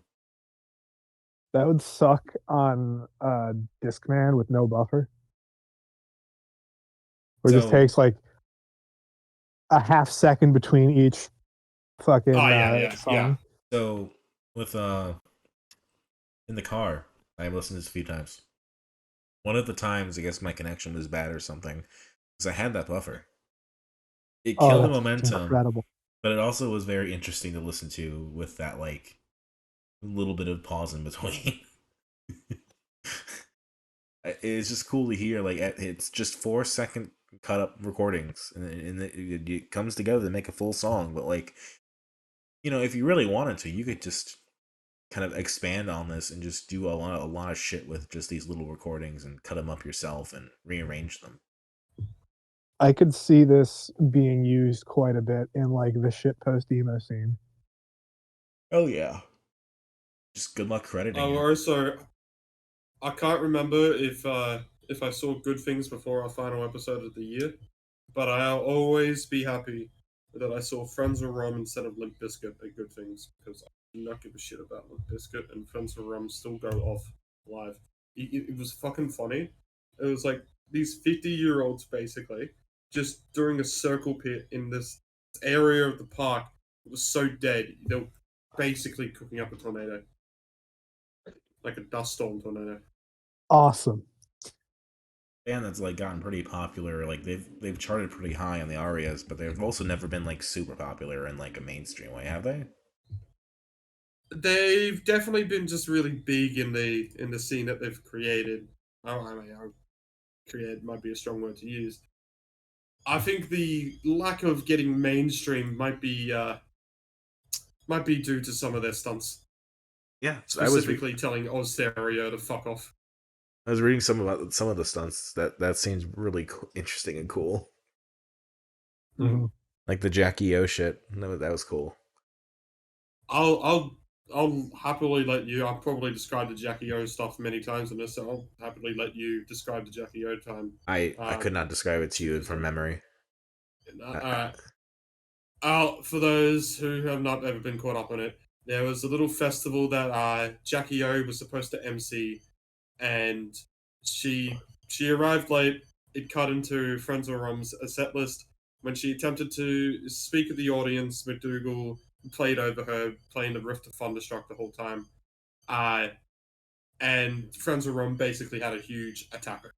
That would suck on Discman with no buffer. Where it just takes like a half second between each fucking song. Yeah. So with in the car, I've listened to this a few times. One of the times, I guess my connection was bad or something, because I had that buffer. It killed the momentum, incredible. But it also was very interesting to listen to with that like little bit of pause in between. It's just cool to hear. Like it's just 4-second cut up recordings, and it comes together to make a full song. But like, if you really wanted to, you could just kind of expand on this and just do a lot of shit with just these little recordings and cut them up yourself and rearrange them. I could see this being used quite a bit in like the shitpost emo scene. Oh yeah. Just good luck crediting. Also, I can't remember if I saw Good Things before our final episode of the year, but I'll always be happy that I saw Frenzal Rhomb instead of Limp Bizkit at Good Things, because I do not give a shit about Limp Bizkit, and Frenzal Rhomb still go off live. It was fucking funny. It was like these 50-year-olds basically just doing a circle pit in this area of the park. It was so dead. They were basically cooking up a tornado. Like a dust storm tornado. Awesome. Band that's like gotten pretty popular. Like they've charted pretty high on the arias, but they've also never been like super popular in like a mainstream way, have they? They've definitely been just really big in the scene that they've created. I create might be a strong word to use. I think the lack of getting mainstream might be due to some of their stunts. Yeah, Specifically telling Oz Stereo to fuck off. I was reading some of the stunts that seems really interesting and cool. Mm-hmm. Like the Jackie O shit. That was cool. I'll happily let you. I've probably described the Jackie O stuff many times in this, so I'll happily let you describe the Jackie O time. I could not describe it to you from memory. Alright. For those who have not ever been caught up on it, there was a little festival that Jackie O was supposed to MC, and she arrived late. It cut into Frenzal Rhomb's set list. When she attempted to speak at the audience, McDougal played over her, playing the riff to Thunderstruck the whole time. And Frenzal Rhomb basically had a huge attacker.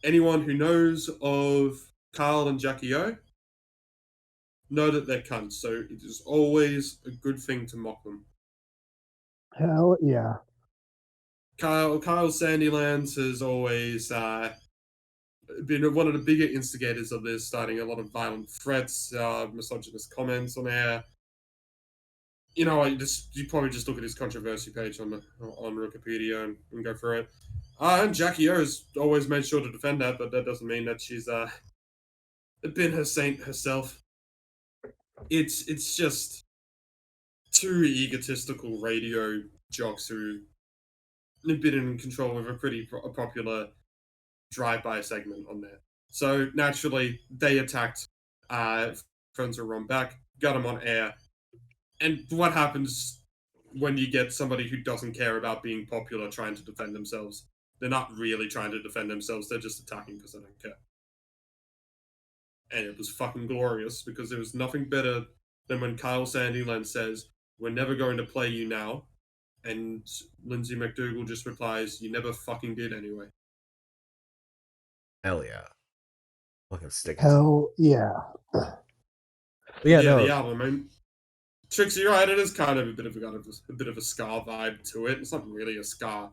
Anyone who knows of Carl and Jackie O know that they're cunts, so it is always a good thing to mock them. Hell yeah. Kyle Sandylands has always been one of the bigger instigators of this, starting a lot of violent threats, misogynist comments on air. You know, you probably just look at his controversy page on Wikipedia and go through it. And Jackie O's always made sure to defend that, but that doesn't mean that she's been her saint herself. It's just two egotistical radio jocks who have been in control of a pretty popular drive-by segment on there. So naturally, they attacked Frenzal Rhomb back, got him on air. And what happens when you get somebody who doesn't care about being popular trying to defend themselves? They're not really trying to defend themselves, they're just attacking because they don't care. And it was fucking glorious, because there was nothing better than when Kyle Sandyland says, "We're never going to play you now," and Lindsay McDougal just replies, "You never fucking did anyway." Hell yeah. Fucking stick. Hell yeah. Yeah, no. The album, I mean, Trixie, you're right, it is kind of a bit of a ska vibe to it. It's not really a ska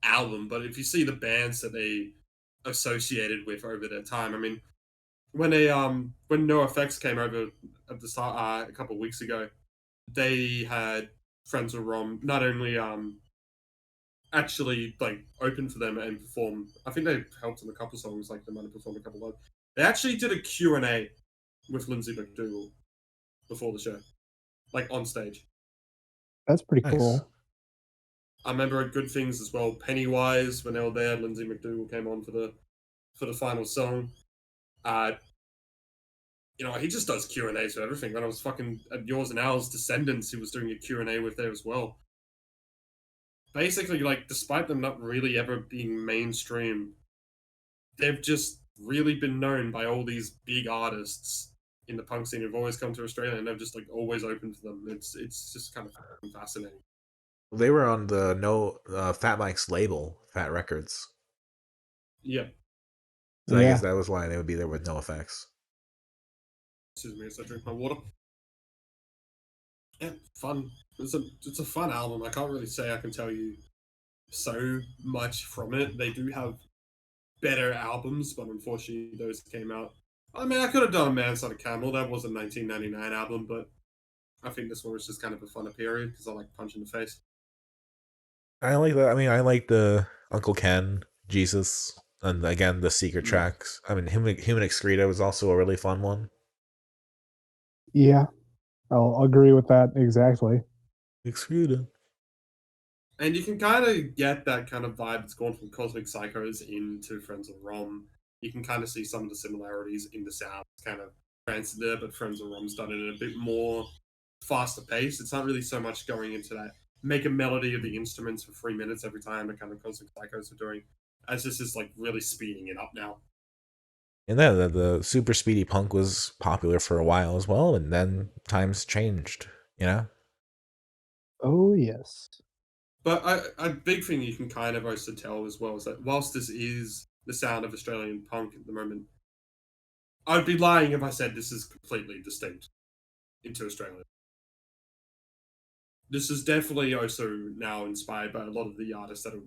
album, but if you see the bands that they associated with over their time, I mean, when NoFX came over at the start a couple of weeks ago, they had Frenzal Rhomb not only actually like open for them and perform. I think they helped on a couple of songs, like they might have performed a couple of. They actually did a Q&A with Lindsay McDougal before the show, like on stage. That's pretty cool. I remember good things as well. Pennywise, when they were there, Lindsay McDougal came on for the final song. You know, he just does Q&As for everything. When I was fucking at Yours and Ours Descendants, he was doing a Q&A with there as well. Basically, like, despite them not really ever being mainstream, they've just really been known by all these big artists in the punk scene who've always come to Australia, and they've just like always opened to them. It's just kind of fascinating. They were on the Fat Mike's label, Fat Records. Yeah. So I guess that was why they would be there with NoFX. Excuse me as I drink my water. Yeah, fun. It's a fun album. I can't really say I can tell you so much from it. They do have better albums, but unfortunately those came out. I mean, I could have done a Man's Not a Camel. That was a 1999 album, but I think this one was just kind of a funner period because I like Punch in the Face. I like that. I mean, I like the Uncle Ken, Jesus, and again the Secret tracks. I mean, Human Excreta was also a really fun one. Yeah, I'll agree with that exactly. Excreta. And you can kind of get that kind of vibe that's gone from Cosmic Psychos into Frenzal Rhomb. You can kind of see some of the similarities in the sound. It's kind of transferred there, but Frenzal Rhomb's done it at a bit more faster pace. It's not really so much going into that make a melody of the instruments for 3 minutes every time the kind of Cosmic Psychos are doing, as this is like really speeding it up now. And then the super speedy punk was popular for a while as well, and then times changed, you know? Oh, yes. But a big thing you can kind of also tell as well is that whilst this is the sound of Australian punk at the moment, I'd be lying if I said this is completely distinct into Australia. This is definitely also now inspired by a lot of the artists that are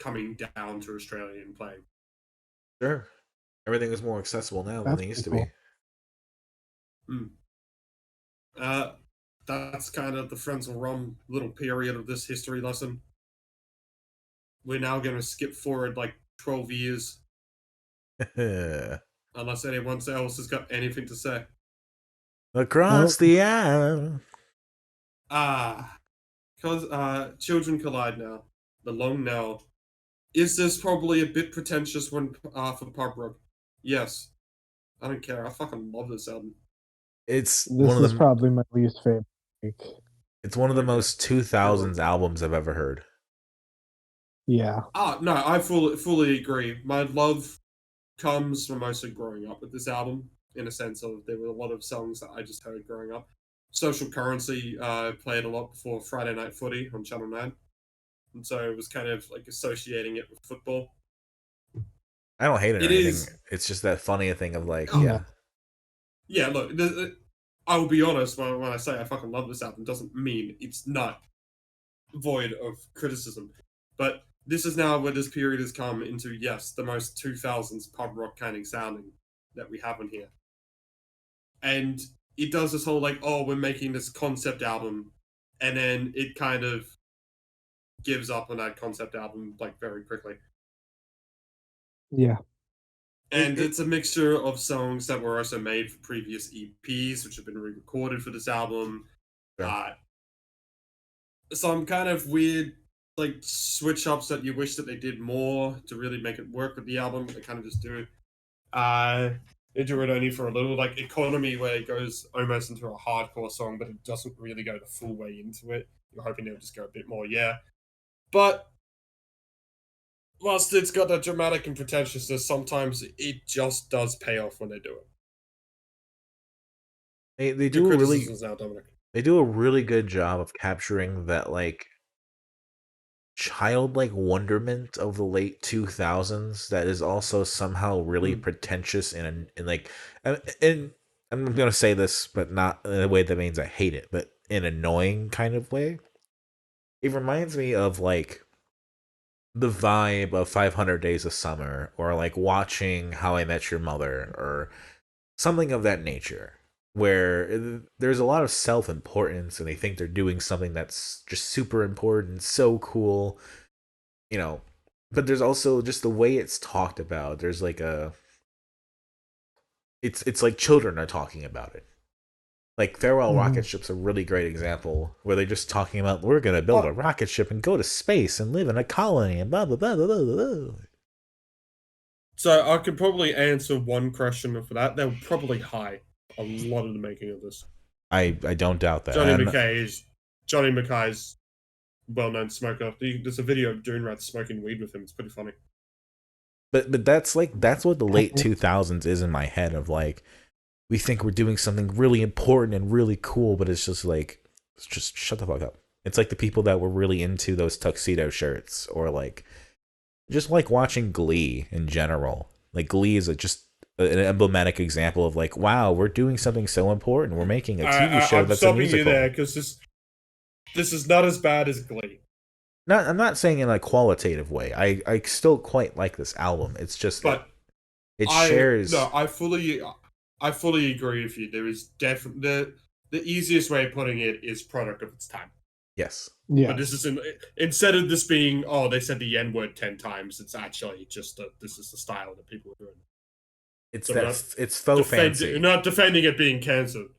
coming down to Australia and playing. Sure. Everything is more accessible now than That's it used to pretty be. That's kind of the Frenzal Rhomb little period of this history lesson. We're now going to skip forward like 12 years. Unless anyone else has got anything to say. Across the aisle. Because Children Collide now. The Long Now. Is this probably a bit pretentious for pub rock? Yes. I don't care. I fucking love this album. It's This one of is the probably my least favorite. it's one of the Okay. most 2000s albums I've ever heard. Yeah. No, I fully agree. My love comes from mostly growing up with this album, in a sense of there were a lot of songs that I just heard growing up. Social Currency played a lot before Friday Night Footy on Channel 9. And so it was kind of like associating it with football. I don't hate it or It anything. is- It's just that funny thing of like, Oh. yeah. Yeah, look, I will be honest, when I say I fucking love this album, doesn't mean it's not void of criticism. But this is now where this period has come into, yes, the most 2000s pub rock kind of sounding that we have in here. And it does this whole like, oh, we're making this concept album, and then it kind of gives up on that concept album like very quickly. Yeah. And it's a mixture of songs that were also made for previous EPs, which have been re-recorded for this album. Sure. Some kind of weird like switch ups that you wish that they did more to really make it work with the album, but they kind of just do. They do it only for a little, like Economy, where it goes almost into a hardcore song, but it doesn't really go the full way into it. You're hoping they'll just go a bit more, yeah. But whilst it's got that dramatic and pretentiousness, sometimes it just does pay off when they do it. They do a really good job of capturing that like childlike wonderment of the late 2000s that is also somehow really pretentious and like, and I'm gonna say this, but not in a way that means I hate it, but in an annoying kind of way. It reminds me of like the vibe of 500 Days of Summer, or like watching How I Met Your Mother, or something of that nature, where there's a lot of self-importance and they think they're doing something that's just super important, so cool, you know. But there's also just the way it's talked about. There's like it's like children are talking about it. Like Farewell Rocket Ship's a really great example where they're just talking about, we're gonna build a rocket ship and go to space and live in a colony and blah blah blah blah blah blah. So I could probably answer one question for that. They'll probably hide a lot of the making of this. I don't doubt that. Johnny Mackay's well-known smoker. There's a video of Dune Rats smoking weed with him. It's pretty funny. But that's what the late 2000s is in my head, of like, we think we're doing something really important and really cool, but it's just like, just shut the fuck up. It's like the people that were really into those tuxedo shirts, or like just like watching Glee in general. Like Glee is just an emblematic example of like, wow, we're doing something so important. We're making a TV show that's a musical. I'm stopping you there because this is not as bad as Glee. I'm not saying in a qualitative way. I still quite like this album. It's just that shares. No, I fully agree with you. There is definitely the easiest way of putting it is product of its time. Yes. Yeah. But this is instead of this being, oh, they said the N word 10 times, it's actually just this is the style that people are doing. It's faux fancy. Not defending it being cancelled.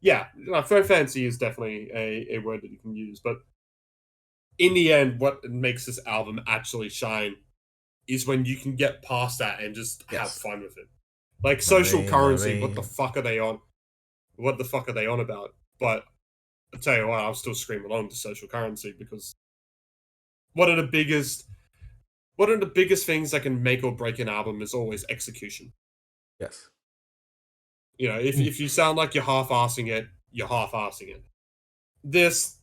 Yeah, faux fancy is definitely a word that you can use, but in the end, what makes this album actually shine is when you can get past that and just have fun with it. Like Social Currency, what the fuck are they on? What the fuck are they on about? But I'll tell you what, I'll still scream along to Social Currency, because one of the biggest things that can make or break an album is always execution. Yes. You know, if you sound like you're half-assing it, you're half-assing it. This,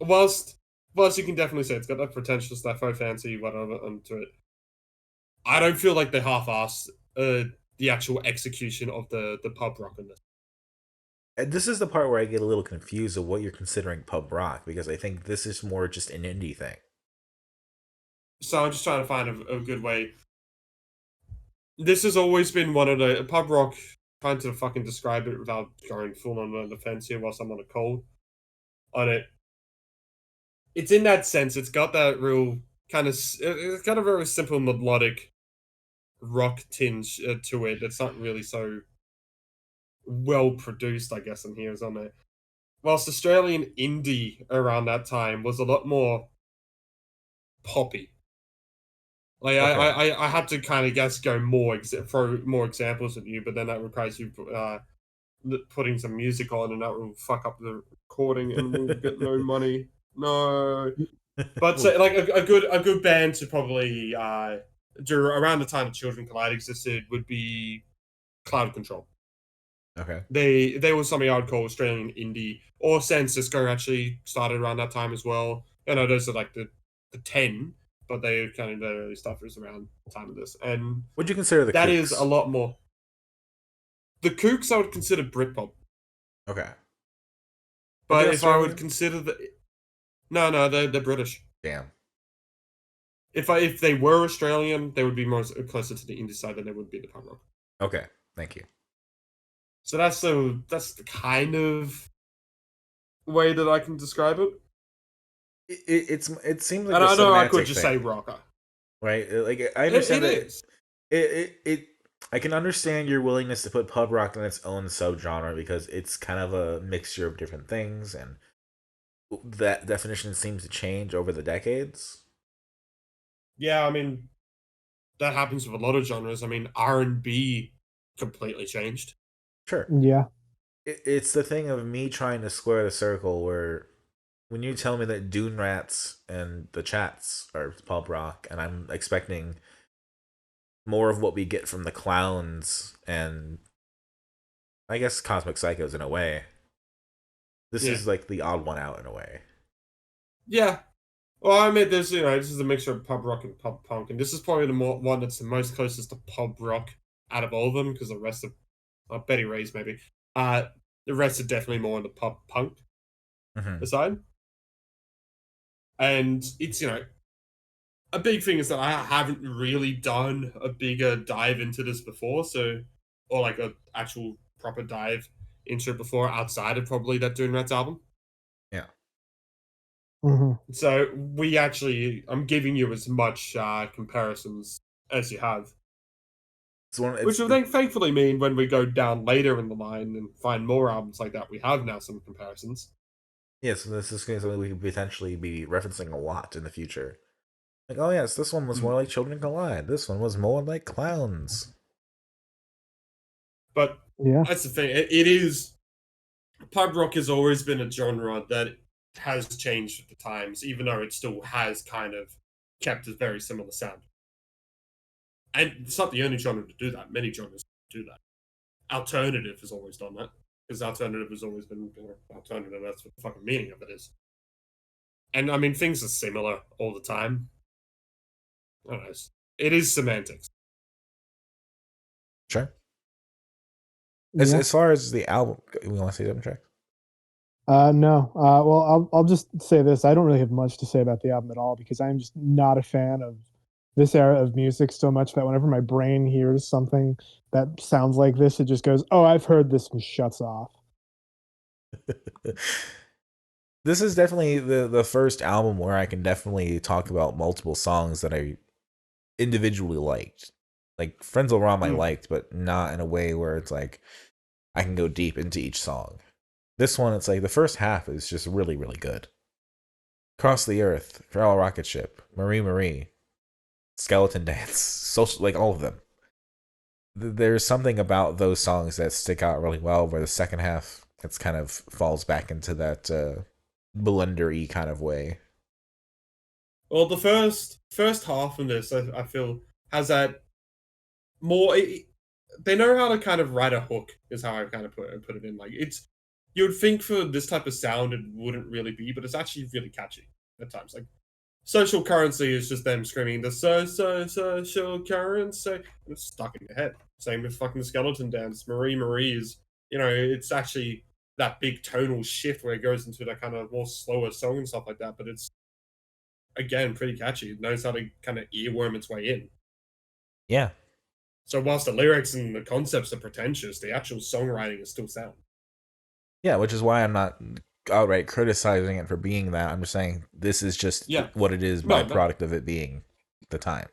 whilst you can definitely say it's got that pretentious, that faux fancy, whatever, onto it, I don't feel like they half-ass the actual execution of the pub rock in this. And this is the part where I get a little confused of what you're considering pub rock, because I think this is more just an indie thing. So I'm just trying to find a good way. This has always been one of the pub rock. Trying to fucking describe it without going full on the fence here whilst I'm on a cold on it. It's in that sense. It's got that real kind of. It's got a very simple melodic rock tinge to it. It's not really so well produced, I guess. In here is on it. Whilst Australian indie around that time was a lot more poppy. Like Okay. I had to kind of guess go more throw more examples at you, but then that requires you putting some music on, and that will fuck up the recording, and we'll get no money. No, but so, like a good band to probably around the time that Children Collide existed would be Cloud Control. Okay. They were something I would call Australian indie, or San Cisco actually started around that time as well. You know, those are like the 10, but they kind of the early stuff is around the time of this, and Would you consider the that Kooks? is a lot more. The Kooks I would consider Britpop, Okay. but they if I would Australian? consider no, they're British. Damn. If they were Australian, they would be more closer to the indie side than they would be the punk rock. Okay. Thank you. So that's the kind of way that I can describe it. It seems like And a I know I semantic could just say thing, rocker. right? Like I understand It that is. it I can understand your willingness to put pub rock in its own subgenre because it's kind of a mixture of different things, and that definition seems to change over the decades. Yeah, I mean that happens with a lot of genres. I mean R&B completely changed. Sure. Yeah. It's the thing of me trying to square the circle where when you tell me that Dune Rats and the Chats are pub rock, and I'm expecting more of what we get from the Clowns and I guess Cosmic Psychos in a way. This Yeah. is like the odd one out in a way. Yeah. Well, I mean, this is a mixture of pub rock and pub punk, and this is probably the one that's the most closest to pub rock out of all of them, because the rest of Beddy Rays maybe. The rest are definitely more on the pub punk Mm-hmm. side, and it's a big thing is that I haven't really done a bigger dive into this before, or like a actual proper dive into it before outside of probably that Dune Rats album. Yeah. Hmm. So I'm giving you as much comparisons as you have, which will then thankfully mean when we go down later in the line and find more albums like that, we have now some comparisons. Yeah, so this is something we could potentially be referencing a lot in the future. Like, oh yes, this one was more like Children Collide. This one was more like Clowns. But Yeah. that's the thing. It is pub rock has always been a genre that has changed with the times, even though it still has kind of kept a very similar sound. And it's not the only genre to do that. Many genres do that. Alternative has always done that, because alternative has always been alternative. That's what the fucking meaning of it is. And I mean, things are similar all the time. I don't know. It is semantics. Sure. Yeah. As far as the album, we want to say something, track? No. Well, I'll just say this. I don't really have much to say about the album at all because I'm just not a fan of this era of music so much that whenever my brain hears something that sounds like this, it just goes, "Oh, I've heard this," and shuts off. This is definitely the first album where I can definitely talk about multiple songs that I individually liked. Like Frenzal Rhomb I liked, but not in a way where it's like I can go deep into each song. This one, it's like the first half is just really, really good. Cross the Earth, Farewell Rocket Ship, Marie Marie, Skeleton Dance, social, like all of them. There's something about those songs that stick out really well. Where the second half, it's kind of falls back into that blender-y kind of way. Well, the first half of this, I feel, has that more. They know how to kind of write a hook, is how I kind of put it in. Like you would think for this type of sound it wouldn't really be, but it's actually really catchy at times. Like Social Currency is just them screaming the social currency, and it's stuck in your head. Same with fucking Skeleton Dance. Marie Marie is, it's actually that big tonal shift where it goes into that kind of more slower song and stuff like that. But it's again, pretty catchy. It knows how to kind of earworm its way in. Yeah. So whilst the lyrics and the concepts are pretentious, the actual songwriting is still sound. Yeah, which is why I'm not outright criticizing it for being that. I'm just saying this is just what it is by product of it being the time.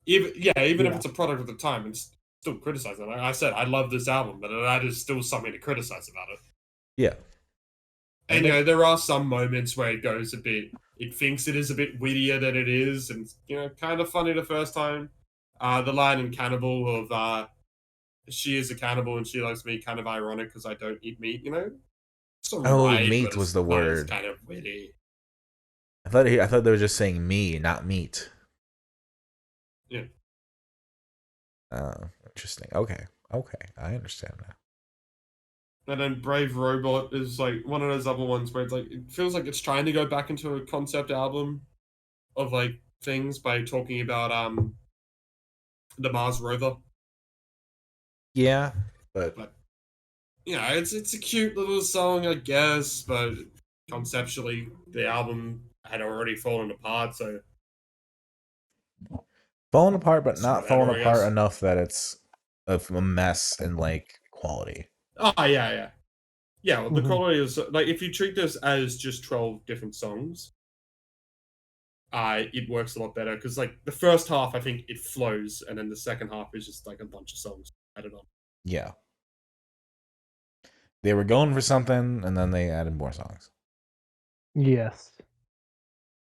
Even if it's a product of the time, it's still criticizing. Like I said, I love this album, but that is still something to criticize about it. Yeah. And there are some moments where it goes a bit, it thinks it is a bit wittier than it is, and kind of funny the first time. The line in Cannibal of she is a cannibal and she loves me, kind of ironic because I don't eat meat, It's right, meat was the word. It's kind of witty. I thought they were just saying me, not meat. Yeah. Interesting. Okay, I understand now. And then Brave Robot is like one of those other ones where it's like it feels like it's trying to go back into a concept album of like things by talking about the Mars rover. Yeah, but it's a cute little song, I guess, but conceptually the album had already fallen apart, so fallen apart, but not fallen apart enough that it's a mess in like quality. Oh yeah. Well, the quality is like if you treat this as just 12 different songs, it works a lot better because like the first half I think it flows, and then the second half is just like a bunch of songs added on. Yeah, they were going for something, and then they added more songs. Yes,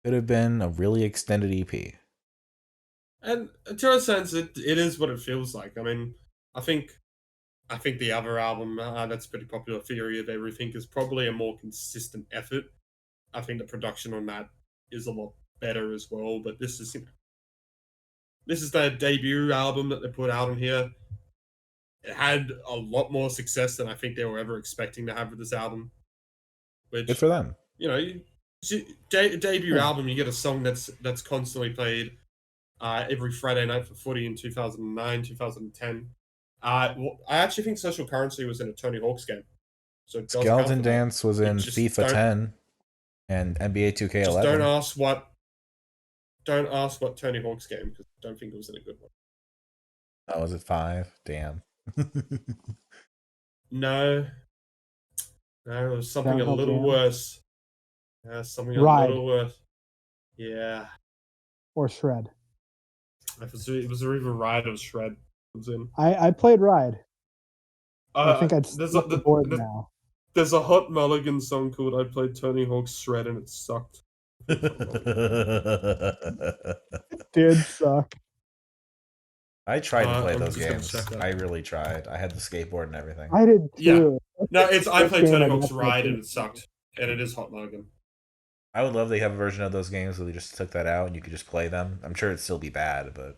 could have been a really extended EP. And to a sense, it is what it feels like. I mean, I think the other album, that's a pretty popular theory of everything, is probably a more consistent effort. I think the production on that is a lot better as well. But this is their debut album that they put out on here. It had a lot more success than I think they were ever expecting to have with this album. Which, good for them. Debut album, you get a song that's constantly played every Friday night for footy in 2009, 2010. I actually think Social Currency was in a Tony Hawk's game. So Skeleton Dance was in FIFA 10 and NBA 2K11. Just don't ask what Tony Hawk's game, because I don't think it was in a good one. Oh, was it 5? Damn. No, it was something a little worse. Something a little worse. Yeah. Or Shred. It was either Ride or Shred. Was in. I played Ride. I think I'd flip the board now. There's a hot Mulligan song called I Played Tony Hawk's Shred and it sucked. Did suck. I tried to play those games. I really tried. I had the skateboard and everything. I did too. Yeah. No, I played Tony Hawk's Ride and it sucked. And it is hot Mulligan. I would love they have a version of those games where they just took that out and you could just play them. I'm sure it'd still be bad, but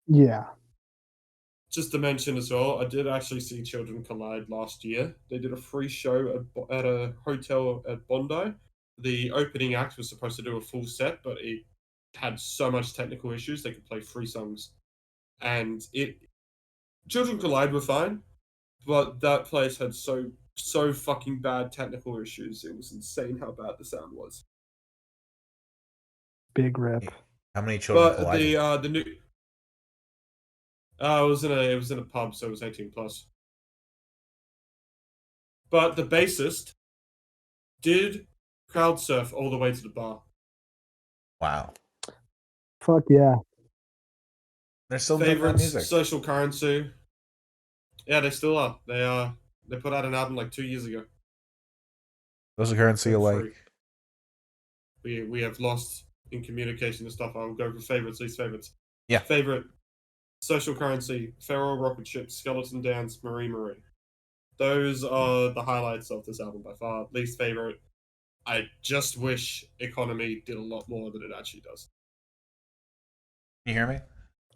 yeah. Just to mention as well, I did actually see Children Collide last year. They did a free show at a hotel at Bondi. The opening act was supposed to do a full set, but it had so much technical issues they could play 3 songs. And Children Collide were fine, but that place had so fucking bad technical issues. It was insane how bad the sound was. Big rip. How many children collided? But the new it was in a pub, so it was 18 plus. But the bassist did crowd surf all the way to the bar. Wow. Fuck yeah. They're still doing that music. Social Currency. Yeah, they still are. They put out an album like 2 years ago. Social Currency alike. We have lost in communication and stuff. I'll go for favorites, least favorites. Yeah. Favorite: Social Currency, Feral Rocket Ship, Skeleton Dance, Marie Marie. Those are the highlights of this album by far. Least favorite: I just wish Economy did a lot more than it actually does. Can you hear me?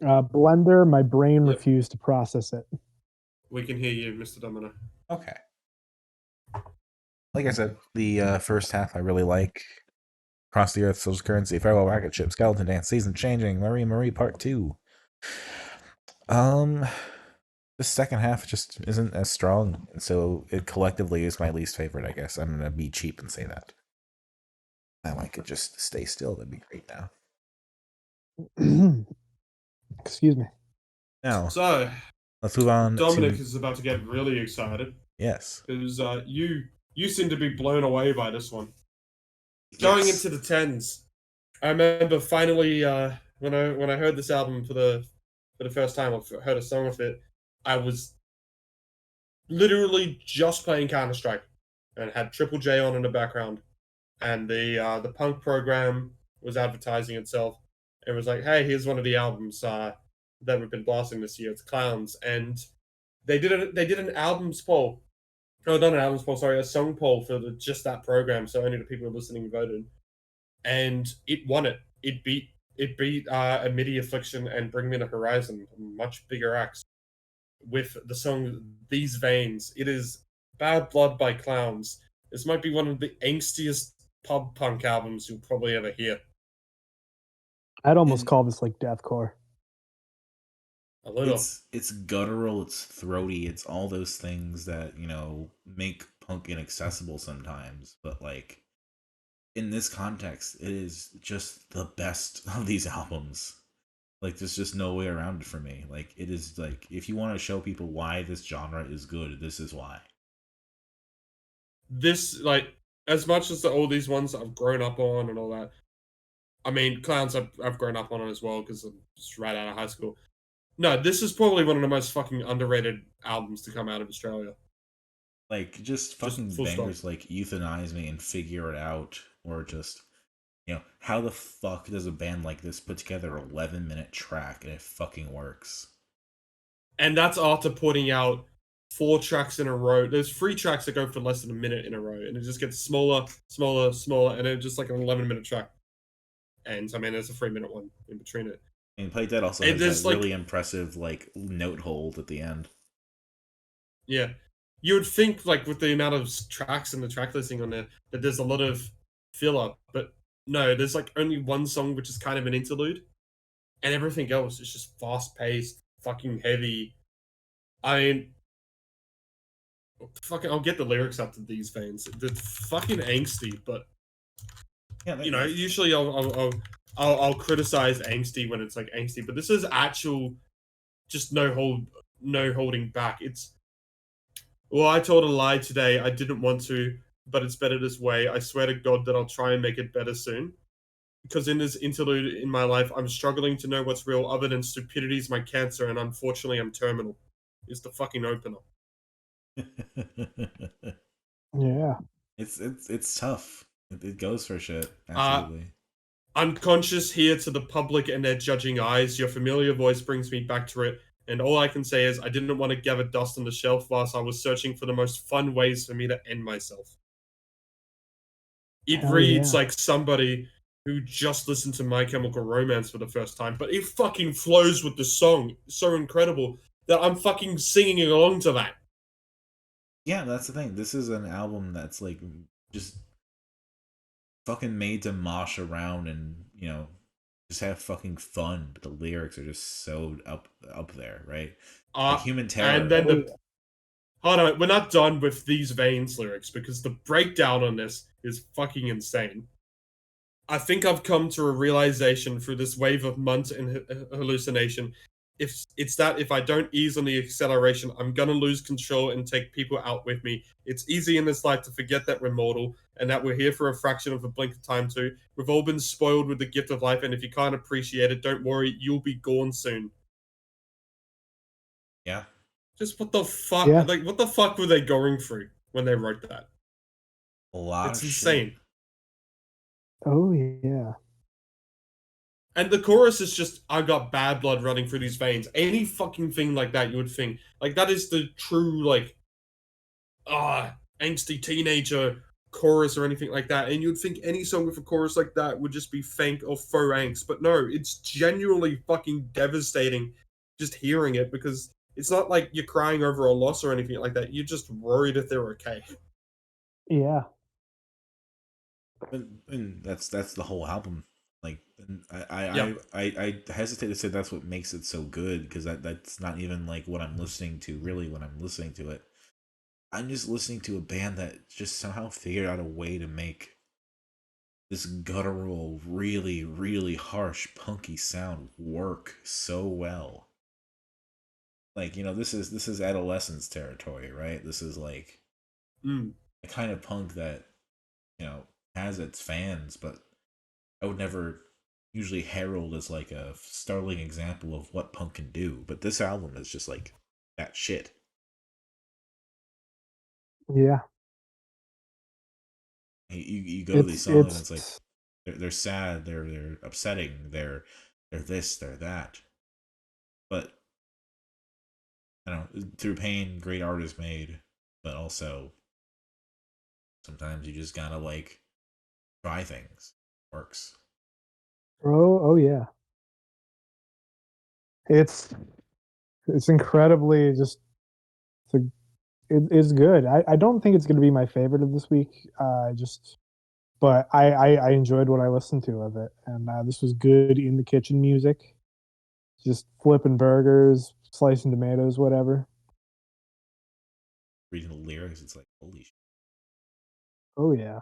Blender, my brain refused to process it. We can hear you, Mr. Domino. Okay. Like I said, the first half I really like. Across the Earth, Social Currency, Feral Rocket Ship, Skeleton Dance, Season Changing, Marie Marie Part 2. The second half just isn't as strong, so it collectively is my least favorite, I guess. I'm gonna be cheap and say that. I could just stay still. That'd be great now. Excuse me. Now, So, let's move on Dominic to... is about to get really excited Yes. because you seem to be blown away by this one. Going Yes. into the tens, I remember finally when I heard this album for the first time, I heard a song of it. I was literally just playing Counter Strike and had Triple J on in the background, and the punk program was advertising itself. It was like, hey, here's one of the albums that we've been blasting this year. It's Clowns, and they did an albums poll. Oh, not an albums poll, sorry, a song poll for just that program. So only the people listening voted, and it won it. It beat Amity Affliction and Bring Me the Horizon, much bigger acts, with the song These Veins. It is Bad Blood by Clowns. This might be one of the angstiest pub punk albums you'll probably ever hear. I'd almost And call this like deathcore. A little. it's guttural, it's throaty, it's all those things that, make punk inaccessible sometimes. But like in this context, it is just the best of these albums. Like there's just no way around it for me. Like it is like if you want to show people why this genre is good, this is why. This, like, as much as all these ones I've grown up on and all that, I mean, Clowns I've grown up on as well because I'm just right out of high school. No, this is probably one of the most fucking underrated albums to come out of Australia. Like just fucking full stop. bangers like Euthanize Me and Figure It Out, or just how the fuck does a band like this put together an 11-minute track and it fucking works? And that's after putting out 4 tracks in a row. There's 3 tracks that go for less than a minute in a row, and it just gets smaller, smaller, smaller, and it's just like an 11-minute track. And I mean, there's a 3-minute one in between it. And Play Dead also has that really impressive like note hold at the end. Yeah, you would think like with the amount of tracks and the track listing on there that there's a lot of filler, but no, there's like only one song which is kind of an interlude, and everything else is just fast paced, fucking heavy. I mean, fucking, I'll get the lyrics up to These Veins. They're fucking angsty, but Yeah, usually I'll criticize angsty when it's like angsty, but this is actual, just no holding back. It's, well, I told a lie today. I didn't want to, but it's better this way. I swear to God that I'll try and make it better soon. Because in this interlude in my life, I'm struggling to know what's real other than stupidity is my cancer, and unfortunately I'm terminal. Is the fucking opener. Yeah. It's tough. It goes for shit. Absolutely. Unconscious here to the public and their judging eyes, your familiar voice brings me back to it, and all I can say is I didn't want to gather dust on the shelf whilst I was searching for the most fun ways for me to end myself. It reads like somebody who just listened to My Chemical Romance for the first time, but it fucking flows with the song so incredible that I'm fucking singing along to that. Yeah, that's the thing. This is an album that's like just fucking made to mosh around and just have fucking fun, but the lyrics are just so up there, right? Like Human Terror. And then hold on, we're not done with These Veins lyrics because the breakdown on this is fucking insane. I think I've come to a realization through this wave of months and hallucination. If I don't ease on the acceleration, I'm gonna lose control and take people out with me. It's easy in this life to forget that we're mortal and that we're here for a fraction of a blink of time too. We've all been spoiled with the gift of life, and if you can't appreciate it, don't worry, you'll be gone soon. Yeah. Just what the fuck? Yeah. Like, what the fuck were they going through when they wrote that? A lot. It's insane. Shit. Oh yeah. And the chorus is just, I got bad blood running through these veins. Any fucking thing like that, you would think. Like, that is the true, like, angsty teenager chorus or anything like that. And you'd think any song with a chorus like that would just be fake or faux angst. But no, it's genuinely fucking devastating just hearing it, because it's not like you're crying over a loss or anything like that. You're just worried if they're okay. Yeah. And that's the whole album. Like, I hesitate to say that's what makes it so good, because that's not even like what I'm listening to. Really, when I'm listening to it, I'm just listening to a band that just somehow figured out a way to make this guttural, really, really harsh, punky sound work so well. Like, this is adolescence territory, right? This is like Mm. a kind of punk that, has its fans, but I would never usually herald as like a startling example of what punk can do. But this album is just like that shit. Yeah, You go to these it's songs and it's like it's they're sad, they're upsetting, they're this, they're that. But I don't know, through pain, great art is made. But also sometimes you just gotta like try things. Works. oh yeah, it's it's incredibly just it's a, it's good. I don't think it's going to be my favorite of this week. Just but I enjoyed what I listened to of it, and this was good in the kitchen music, just flipping burgers, slicing tomatoes, whatever. Reading the lyrics, it's like holy shit. Oh yeah.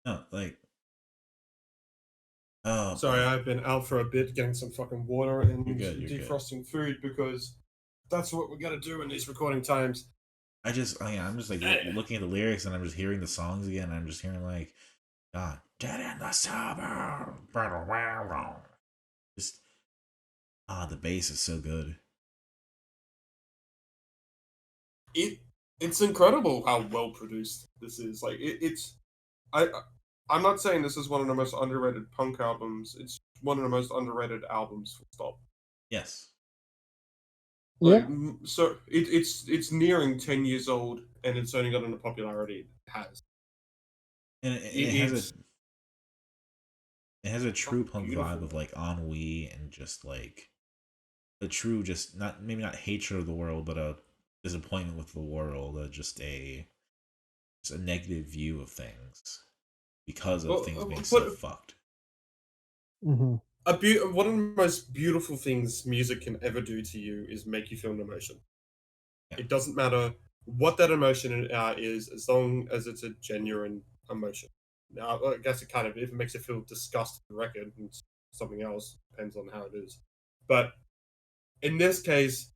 No, like oh Sorry, boy. I've been out for a bit getting some fucking water and You're good, you're good. defrosting food because that's what we gotta do in these recording times. I'm just like looking at the lyrics and I'm just hearing the songs again. And I'm just hearing like, God, dead in the suburb. Just the bass is so good. It's incredible how well produced this is. Like it's I I'm not saying this is one of the most underrated punk albums. It's one of the most underrated albums. Full stop. Yes, Like Yeah. so, it's nearing 10 years old, and it's only gotten the popularity it has. and It's it has a true punk vibe beautiful. of like ennui and just like a true just not maybe not hatred of the world, but a disappointment with the world, just a negative view of things because of things being so But fucked. Hmm. one of the most beautiful things music can ever do to you is make you feel an emotion. Yeah. It doesn't matter what that emotion is, as long as it's a genuine emotion. Now, I guess it kind of, if it makes you feel disgusted, the record, and something else, depends on how it is. But in this case,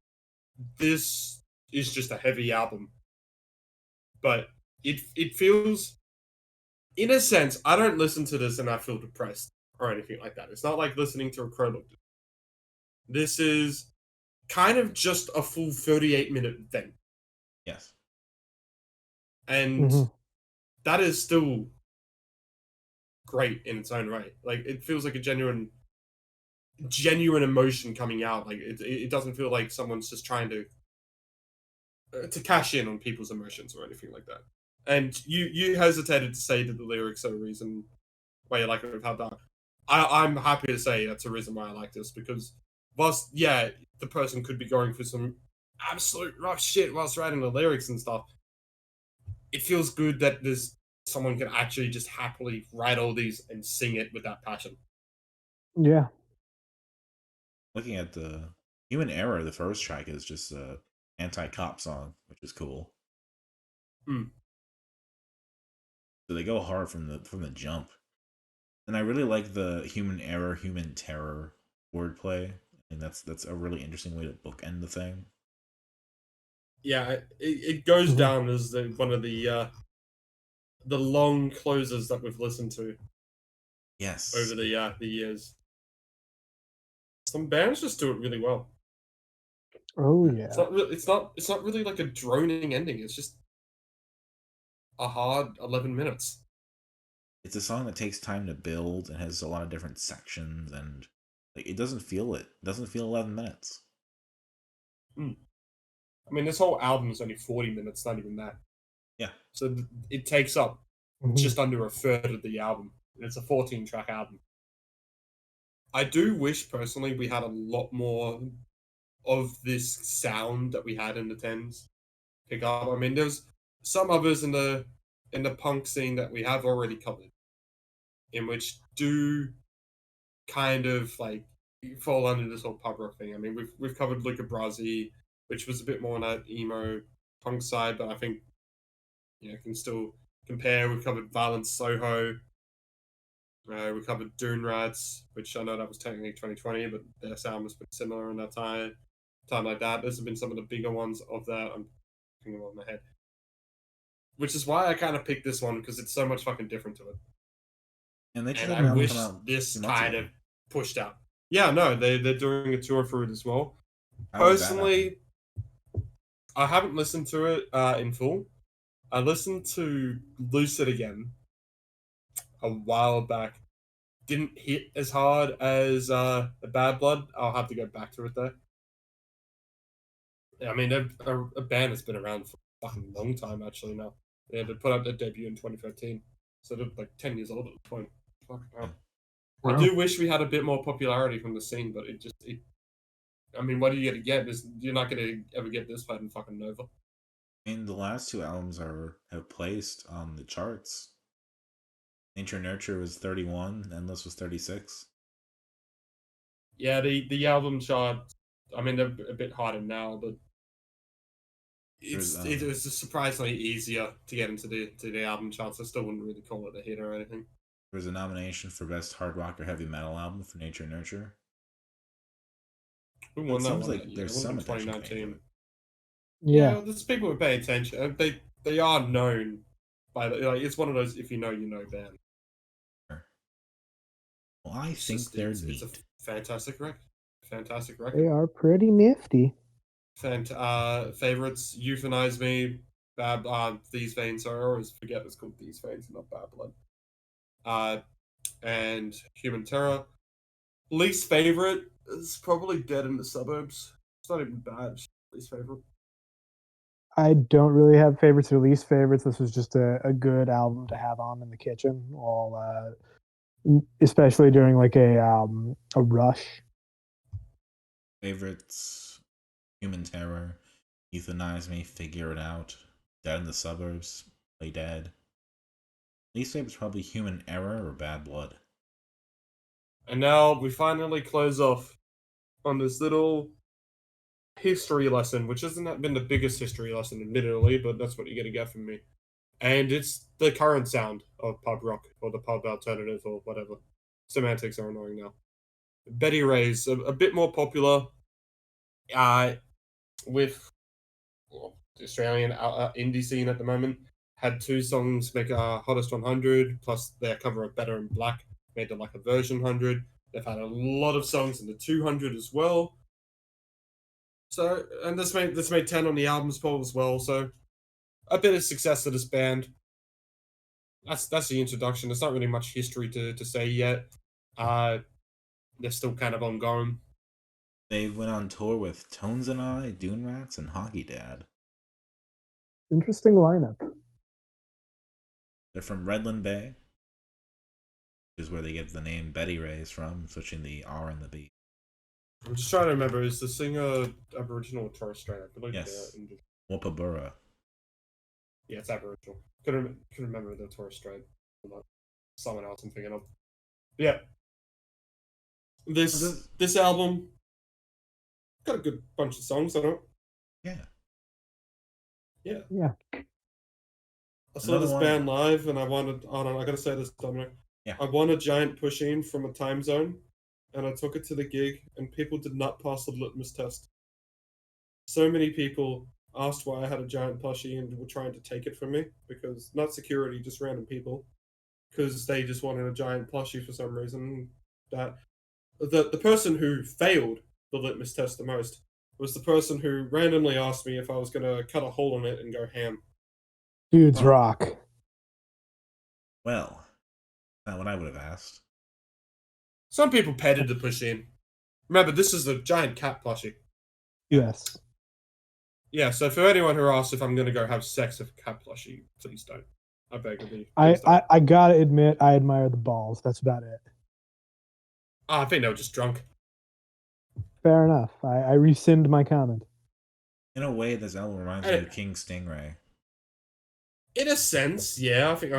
this is just a heavy album. But it feels, in a sense, I don't listen to this and I feel depressed or anything like that. It's not like listening to a Crow. This is kind of just a full 38-minute vent. Yes. And Hmm. that is still great in its own right. Like it feels like a genuine emotion coming out. Like it doesn't feel like someone's just trying to cash in on people's emotions or anything like that. And you hesitated to say that the lyrics are a reason why you like it with how dark. I'm happy to say that's a reason why I like this, because whilst the person could be going through some absolute rough shit whilst writing the lyrics and stuff, it feels good that there's someone can actually just happily write all these and sing it with that passion. Yeah. Looking at the Human Error, the first track is just a anti-cop song, which is cool. Mm. So they go hard from the jump, and I really like the Human Error, Human Terror wordplay. And that's a really interesting way to bookend the thing. Yeah, it goes Mhm. down as one of the long closes that we've listened to Yes, over the years. Some bands just do it really well. Oh It's yeah. not really, it's not really like a droning ending. It's just a hard 11 minutes. it's a song that takes time to build and has a lot of different sections, and like it doesn't feel 11 minutes. Mm. I mean, this whole album is only 40 minutes, not even that. Yeah, So it takes up Mhm. just under a third of the album. And it's a 14-track album. I do wish personally we had a lot more of this sound that we had in the tens pick up. I mean, there's some others in the punk scene that we have already covered, in which do kind of like fall under this whole pub rock thing. I mean, we've covered Luca Brasi, which was a bit more on that emo punk side, but I think can still compare. We covered Violence Soho. We covered Dune Rats, which I know that was technically 2020, but their sound was pretty similar in that time like that. Those have been some of the bigger ones of that. I'm thinking of my head. Which is why I kind of picked this one, because it's so much fucking different to it. And they just And had I an album wish come out this 2 months kind ago. of pushed out. Yeah, no, they're doing a tour for it as well. How was that album? Personally, I haven't listened to it in full. I listened to Lucid again a while back. Didn't hit as hard as the Bad Blood. I'll have to go back to it though. I mean, a band that's been around for a fucking long time actually now. They put out their debut in 2013, so they're like 10 years old at the point. Fucking hell. Wow. I do wish we had a bit more popularity from the scene, but I mean, what are you gonna get? You're not gonna ever get this played in fucking Nova. I mean, the last 2 albums have placed on the charts. Nature Nurture was 31, Endless was 36. Yeah, the album chart. I mean, they're a bit harder now, but it was just surprisingly easier to get into the album charts. I still wouldn't really call it a hit or anything. There was a nomination for Best Hard Rock or Heavy Metal Album for Nature Nurture. Who won It that seems one like that year? there's It would some have been attention paid to 2019. it. Yeah. There's people who pay attention. They are known by like it's one of those if you know band. Well, I think they're neat. It's a fantastic record. Fantastic record. They are pretty nifty. Favorites: Euthanize Me, Bad These Veins. I always forget it's called These Veins, not Bad Blood. And Human Terror. Least favorite is probably Dead in the Suburbs. It's not even bad. It's least favorite. I don't really have favorites or least favorites. This was just a good album to have on in the kitchen, while especially during like a rush. Favorites: Human Terror, Euthanize Me, Figure It Out, Dead in the Suburbs, Play Dead. Least favorite's probably Human Error or Bad Blood. And now we finally close off on this little history lesson, which hasn't been the biggest history lesson, admittedly, but that's what you're going to get from me. And it's the current sound of pub rock, or the pub alternative, or whatever. Semantics are annoying now. Beddy Rays, a bit more popular with the Australian indie scene at the moment. Had 2 songs make a Hottest 100, plus their cover of Better in Black made it like a version 100. They've had a lot of songs in the 200 as well. So, and this made 10 on the albums poll as well. So, a bit of success to this band. That's the introduction. There's not really much history to say yet. They're still kind of ongoing. They went on tour with Tones and I, Dune Rats, and Hockey Dad. Interesting lineup. They're from Redland Bay, which is where they get the name Beddy Rays from, switching the R and the B. I'm just trying to remember, is the singer Aboriginal or Torres Strait? I believe Yes. they're Wopabura. Yeah, it's Aboriginal. Couldn't remember the Torres Strait. Someone else I'm thinking of. But yeah. This album got a good bunch of songs on it. Yeah. Yeah. I saw this band live, and I wanted. Oh no, I gotta say this, Dominic. Yeah. I won a giant push-in from a time zone, and I took it to the gig, and people did not pass the litmus test. So many people asked why I had a giant plushie and were trying to take it from me, because not security, just random people, because they just wanted a giant plushie for some reason. That the person who failed the litmus test the most was the person who randomly asked me if I was gonna cut a hole in it and go ham. Dudes rock. Well, not what I would have asked. Some people petted the push-in. Remember, this is a giant cat plushie. Yes. Yeah, so for anyone who asks if I'm going to go have sex with a cat plushie, please don't. I beg of you. I gotta admit, I admire the balls. That's about it. I think they were just drunk. Fair enough. I rescind my comment. In a way, this album reminds me of King Stingray. In a sense, yeah. I think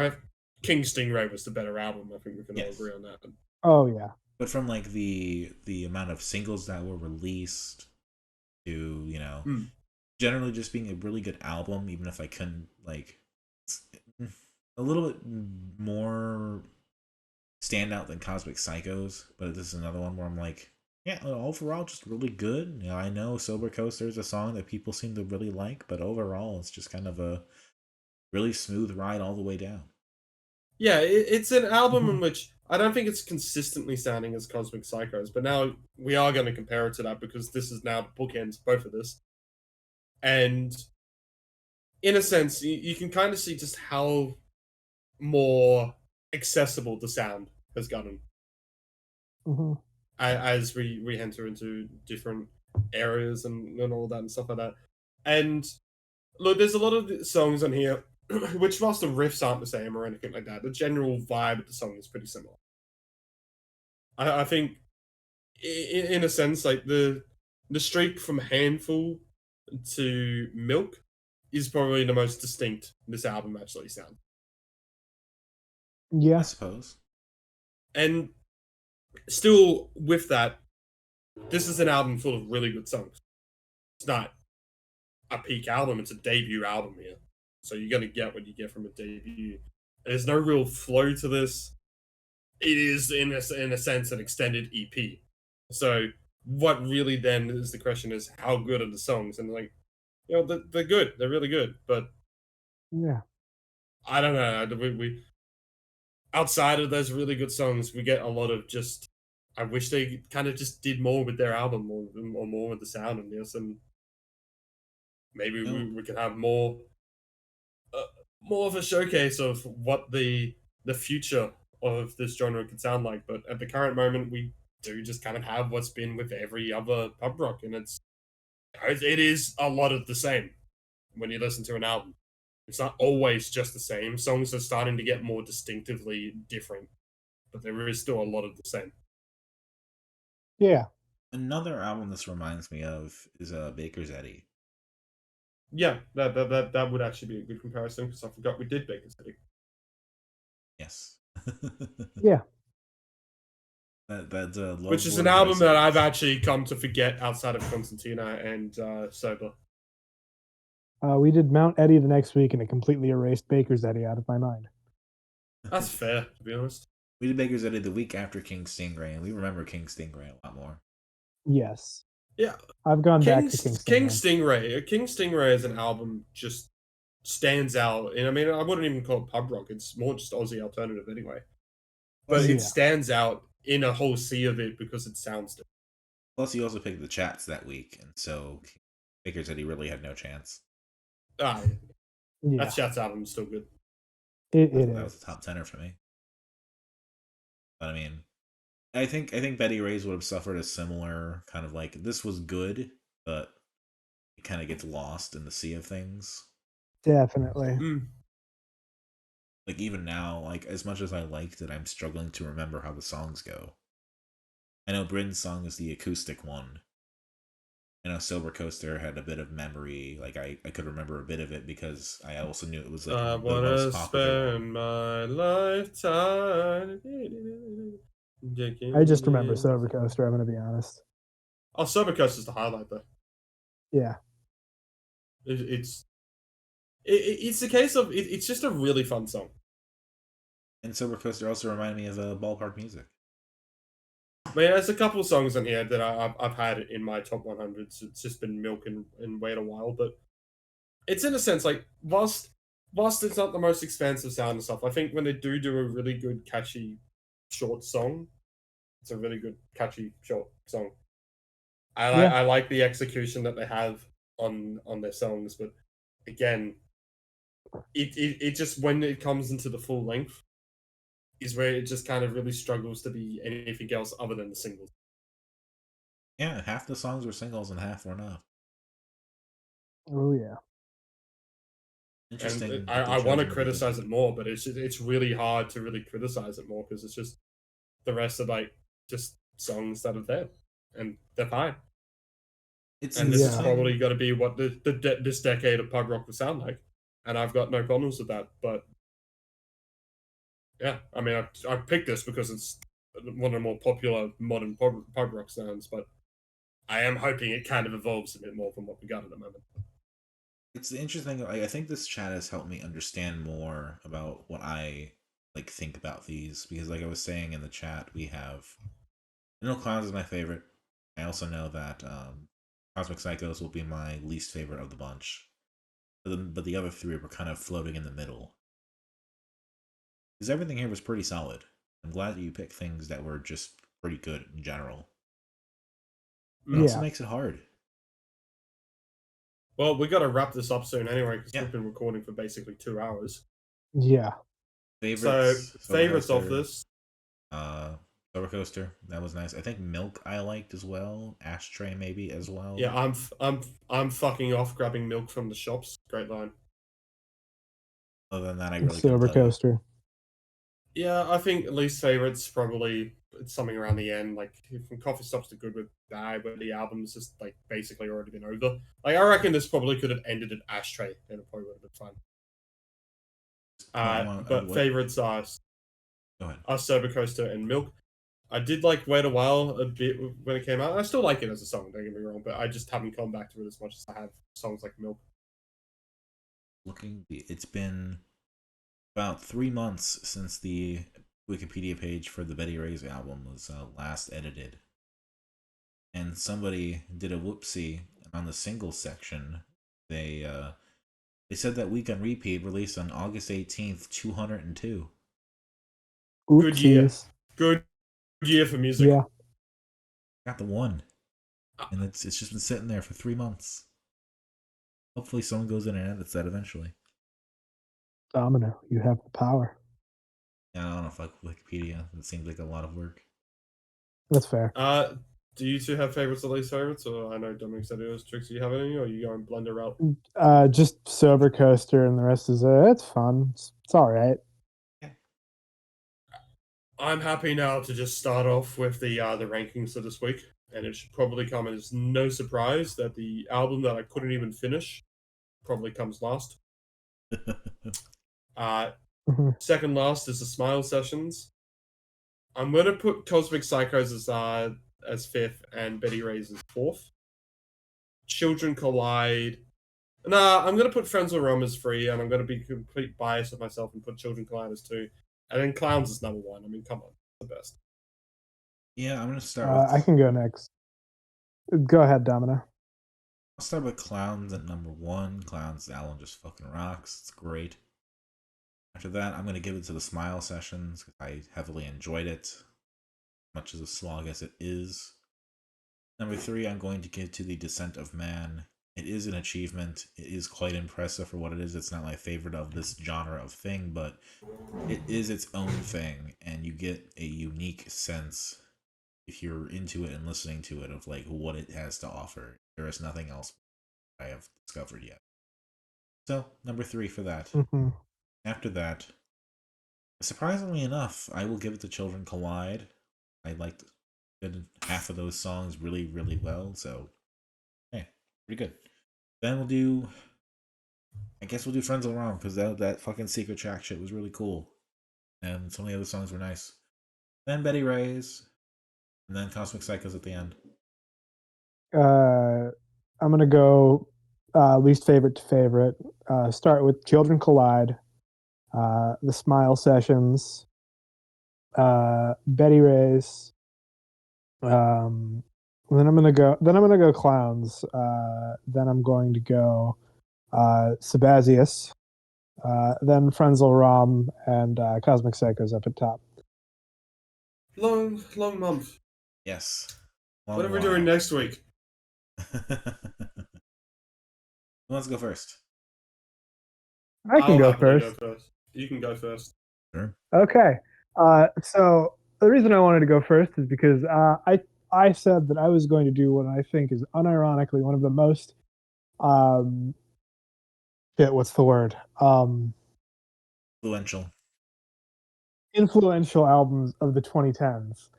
King Stingray was the better album. I think we can all agree on that. Oh yeah. But from like the amount of singles that were released to generally just being a really good album, even if I couldn't like a little bit more standout than Cosmic Psychos, but this is another one where I'm like, yeah, overall just really good. You know, I know Sober Coaster is a song that people seem to really like, but overall it's just kind of a really smooth ride all the way down. Yeah, it's an album in Mhm. which I don't think it's consistently sounding as Cosmic Psychos, but now we are going to compare it to that because this is now the bookends of both of this. And in a sense, you can kind of see just how more accessible the sound has gotten Mhm. as we enter into different areas and all that and stuff like that. And look, there's a lot of songs on here which, whilst the riffs aren't the same or anything like that, the general vibe of the song is pretty similar. I think, in a sense, like the streak from Handful to Milk is probably the most distinct this album actually sounds. I Yeah. suppose. And still, with that, this is an album full of really good songs. It's not a peak album, it's a debut album here. So you're going to get what you get from a debut. There's no real flow to this. It is, in a sense, an extended EP. So what really then is the question is how good are the songs? And like, you know, they're good. They're really good. But Yeah. I don't know. We outside of those really good songs, we get a lot of just. I wish they kind of just did more with their album or more with the sound in this, and maybe No, we could have uh, more of a showcase of what the future of this genre could sound like. But at the current moment, we do just kind of have what's been with every other pub rock, and it is a lot of the same when you listen to an album. It's not always just the same. Songs are starting to get more distinctively different, but there is still a lot of the same. Yeah. another album this reminds me of is Baker's Eddy. Yeah, that would actually be a good comparison because I forgot we did Baker City. Yes. Yeah. That Love Which is an Lord album that I've Voices. actually come to forget outside of Constantina and Sober. We did Mount Eddie the next week, and it completely erased Baker's Eddie out of my mind. That's fair, to be honest. We did Baker's Eddy the week after King Stingray, and we remember King Stingray a lot more. Yes. Yeah, I've gone back to King Kingston. Stingray. King Stingray as an album just stands out, and I mean I wouldn't even call it pub rock. It's more just Aussie alternative anyway. But Plus, it Yeah. stands out in a whole sea of it because it sounds different. plus, he also picked the Chats that week, and so Baker's Eddy really had no chance. Ah, Yeah. that Chat's album is still good. It That was is. a top tenner for me. But I mean, I think Beddy Rays would have suffered a similar kind of like this was good, but it kind of gets lost in the sea of things. Definitely. Mm. Like even now, like as much as I liked it, I'm struggling to remember how the songs go. I know Bryn's song is the acoustic one. I know Sober Coaster had a bit of memory. Like I could remember a bit of it because I also knew it was like I the most wanna popular spend one. my lifetime. I just remember Sober Coaster, I'm going to be honest. Oh, Sober Coast is the highlight though. Yeah. It's it's a case of it's just a really fun song. And Sober Coaster also reminded me of Ballpark Music. I mean, there's a couple of songs on here that I've had in my top 100s. It's just been Milk and Wait a While, but it's in a sense like whilst it's not the most expansive sound and stuff. I think when they do a really good catchy short song, it's a really good catchy short song. Yeah. I like the execution that they have on their songs, but again, it just when it comes into the full length is where it just kind of really struggles to be anything else other than the singles. Yeah, half the songs were singles and half were not. Oh, yeah. And Interesting that they I chose want to them to be criticize different. it more, but it's really hard to really criticize it more because it's just the rest are like just songs that are there and they're fine. It's And this is Yeah. probably interesting. going to be what this decade of punk rock will sound like, and I've got no problems with that. But yeah, I mean, I picked this because it's one of the more popular modern punk rock sounds, but I am hoping it kind of evolves a bit more from what we got at the moment. It's interesting. I think this chat has helped me understand more about what I like think about these because, like I was saying in the chat, we have No Clowns is my favorite. I also know that Cosmic Psychos will be my least favorite of the bunch, but the other three were kind of floating in the middle because everything here was pretty solid. I'm glad that you picked things that were just pretty good in general. It also Yeah. makes it hard. Well, we got to wrap this up soon anyway because Yeah. we've been recording for basically 2 hours. Yeah. Favorites. So favorites of Coaster, this. Solar Coaster. That was nice. I think Milk I liked as well. Ashtray maybe as well. Yeah, I'm fucking off grabbing milk from the shops. Great line. Other than that, I really couldn't Silver tell you. Coaster. Yeah, I think least favorites probably it's something around the end. Like from Coffee Stops to Good with Bad, where the album's just like basically already been over. Like I reckon this probably could have ended at Ashtray, and it probably would have been fun. But favorites are Go ahead. Sober Coaster and Milk. I did like Wait a While a bit when it came out. I still like it as a song, don't get me wrong, but I just haven't come back to it as much as I have songs like Milk. It's been about 3 months since the Wikipedia page for the Beddy Rays album was last edited. And somebody did a whoopsie on the singles section. They said that Week on Repeat released on August 18th, 202. Good year. Good year for music. Yeah. Got the one. And it's just been sitting there for 3 months. Hopefully someone goes in and edits that eventually. Domino, you have the power. Yeah, I don't know if I like Wikipedia. It seems like a lot of work. That's fair. Do you two have favorites or least favorites? Or I know Dominic said it was Trixie. Do you have any, or are you going blender out? Just Sober Coaster, and the rest is it's fun. It's all right. I'm happy now to just start off with the rankings for this week, and it should probably come as no surprise that the album that I couldn't even finish probably comes last. Second last is the Smile Sessions. I'm gonna put Cosmic Psychos as fifth and Beddy Rays as fourth. Children Collide. Nah, I'm gonna put Frenzal Rhomb as three, and I'm gonna be complete bias of myself and put Children Collide as two. And then Clowns is number one. I mean, come on, the best. Yeah, I'm gonna start with. I can go next. Go ahead, Domino. I'll start with Clowns at number one. Clowns, the album just fucking rocks. It's great. After that, I'm gonna give it to the Smile Sessions because I heavily enjoyed it, much as a slog as it is. Number three, I'm going to give to the Descent of Man. It is an achievement. It is quite impressive for what it is. It's not my favorite of this genre of thing, but it is its own thing, and you get a unique sense if you're into it and listening to it of like what it has to offer. There is nothing else I have discovered yet. So, number three for that. Mm-hmm. After that, surprisingly enough, I will give it to Children Collide. I liked good half of those songs really, really well, so hey, pretty good. Then we'll do Frenzal Rhomb because that fucking secret track shit was really cool, and some of the other songs were nice. Then Beddy Rays, and then Cosmic Psychos at the end. I'm gonna go least favorite to favorite. Start with Children Collide, the Smile Sessions, Beddy Rays. Then I'm gonna go Clowns. Then I'm going to go Sabazius. Then Frenzal Rhomb and Cosmic Psychos up at top. Long month. Yes. What are we doing next week? Who wants to go first? I can go first. You can go first. Sure. Okay. So the reason I wanted to go first is because I said that I was going to do what I think is unironically one of the most what's the word? Influential albums of the 2010s.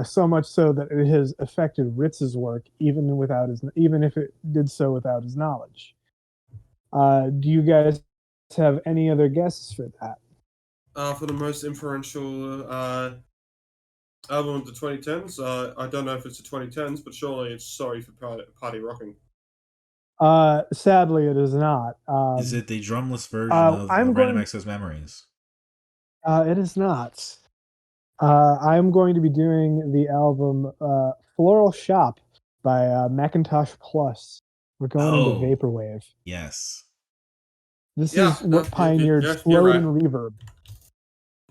So much so that it has affected Ritz's work, even if it did so without his knowledge. Do you guys have any other guesses for that? For the most influential album of the 2010s, I don't know if it's the 2010s, but surely it's Sorry for Party Rocking. Sadly, it is not. Is it the drumless version of I'm Random going. Access Memories? It is not. I'm going to be doing the album Floral Shop by Macintosh Plus. We're going into Oh, vaporwave. yes. This Yeah, is what no, pioneered you're slowed right. and reverb.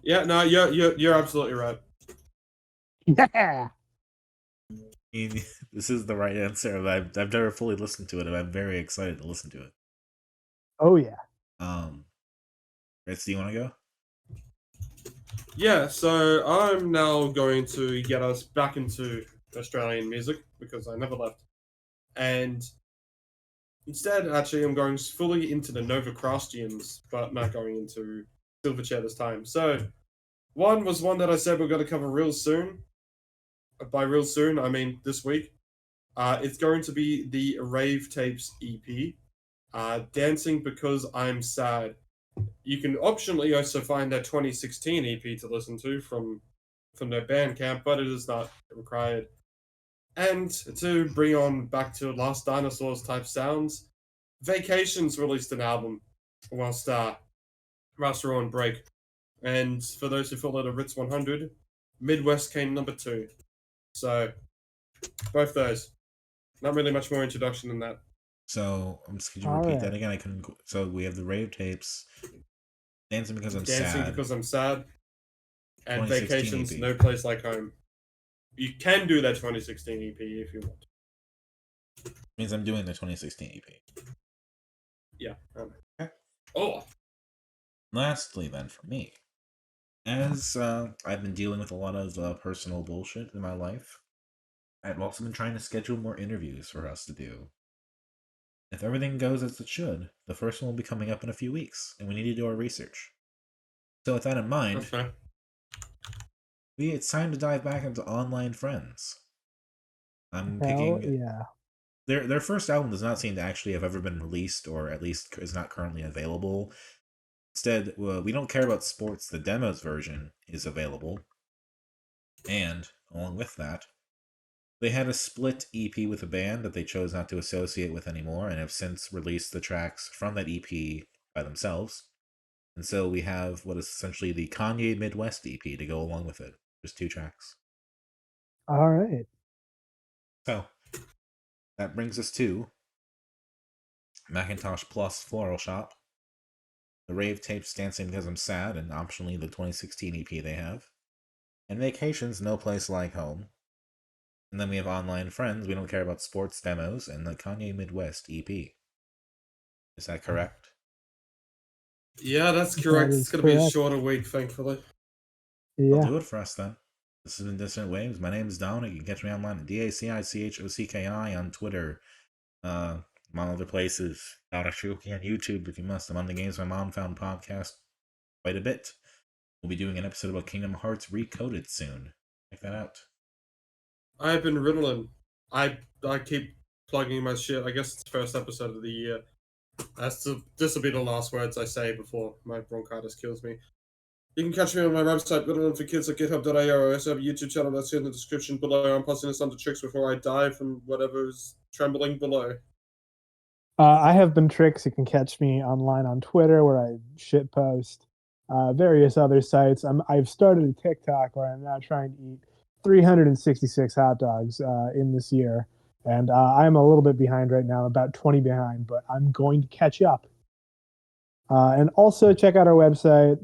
Yeah, no, you're absolutely right. Yeah. I mean, this is the right answer. I've never fully listened to it, and I'm very excited to listen to it. Oh yeah. Ritz, do you want to go? Yeah, so I'm now going to get us back into Australian music because I never left. And instead, actually, I'm going fully into the Nova Crastians, but not going into Silverchair this time. So, one was one that I said we're going to cover real soon. By real soon, I mean this week. It's going to be the Rave Tapes EP, Dancing Because I'm Sad. You can optionally also find their 2016 EP to listen to from their Bandcamp, but it is not required. And to bring on back to Last Dinosaurs type sounds, Vacations released an album whilst we're on break. And for those who follow the Ritz 100, Midwest came number 2. So, both those. Not really much more introduction than that. So, could you All repeat right. that again? I couldn't. So we have the Rave Tapes, Dancing Because I'm Dancing Sad, Because I'm Sad, and 2016 Vacations, EP. No Place Like Home. You can do that 2016 EP if you want. Means I'm doing the 2016 EP. Yeah. Okay. Oh, Lastly, then, for me, as I've been dealing with a lot of personal bullshit in my life, I've also been trying to schedule more interviews for us to do. If everything goes as it should, the first one will be coming up in a few weeks, and we need to do our research. So with that in mind, that's fair. it's time to dive back into Online Friends. I'm Hell picking yeah. their first album does not seem to actually have ever been released, or at least is not currently available. Instead, we don't care about sports. The demos version is available, and along with that, they had a split EP with a band that they chose not to associate with anymore, and have since released the tracks from that EP by themselves. And so we have what is essentially the Kanye Midwest EP to go along with it. Just 2 tracks. All right. So that brings us to Macintosh Plus Floral Shop, the Rave Tapes Dancing Because I'm Sad, and optionally the 2016 EP they have, and Vacations No Place Like Home. And then we have Online Friends, We Don't Care About Sports demos, and the Kanye Midwest EP. Is that correct? Yeah, that's correct. That It's is going to be a correct. shorter week, thankfully. I'll Yeah. do it for us then. This has been Dissonant Waves. My name is Domino. You can catch me online at DACICHOCKI on Twitter. I'm on other places. Out of Shuki on YouTube if you must. I'm on the Games My Mom Found podcast quite a bit. We'll be doing an episode about Kingdom Hearts Recoded soon. Check that out. I've been riddling. I keep plugging my shit. I guess it's the first episode of the year. This will be the last words I say before my bronchitis kills me. You can catch me on my website, Riddling for Kids at github.io. I also have a YouTube channel that's in the description below. I'm posting this onto tricks before I die from whatever's trembling below. I have been Tricks. You can catch me online on Twitter where I shitpost various other sites. I've started a TikTok where I'm now trying to eat 366 hot dogs in this year. And I'm a little bit behind right now, about 20 behind, but I'm going to catch up. And also check out our website.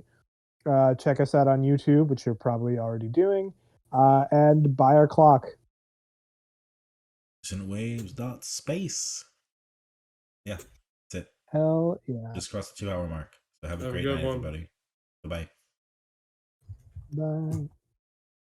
Check us out on YouTube, which you're probably already doing. And buy our clock. Waves.space. Yeah, that's it. Hell yeah. Just crossed the 2-hour mark. So have a Have a great good night, one. everybody. Bye-bye. Bye.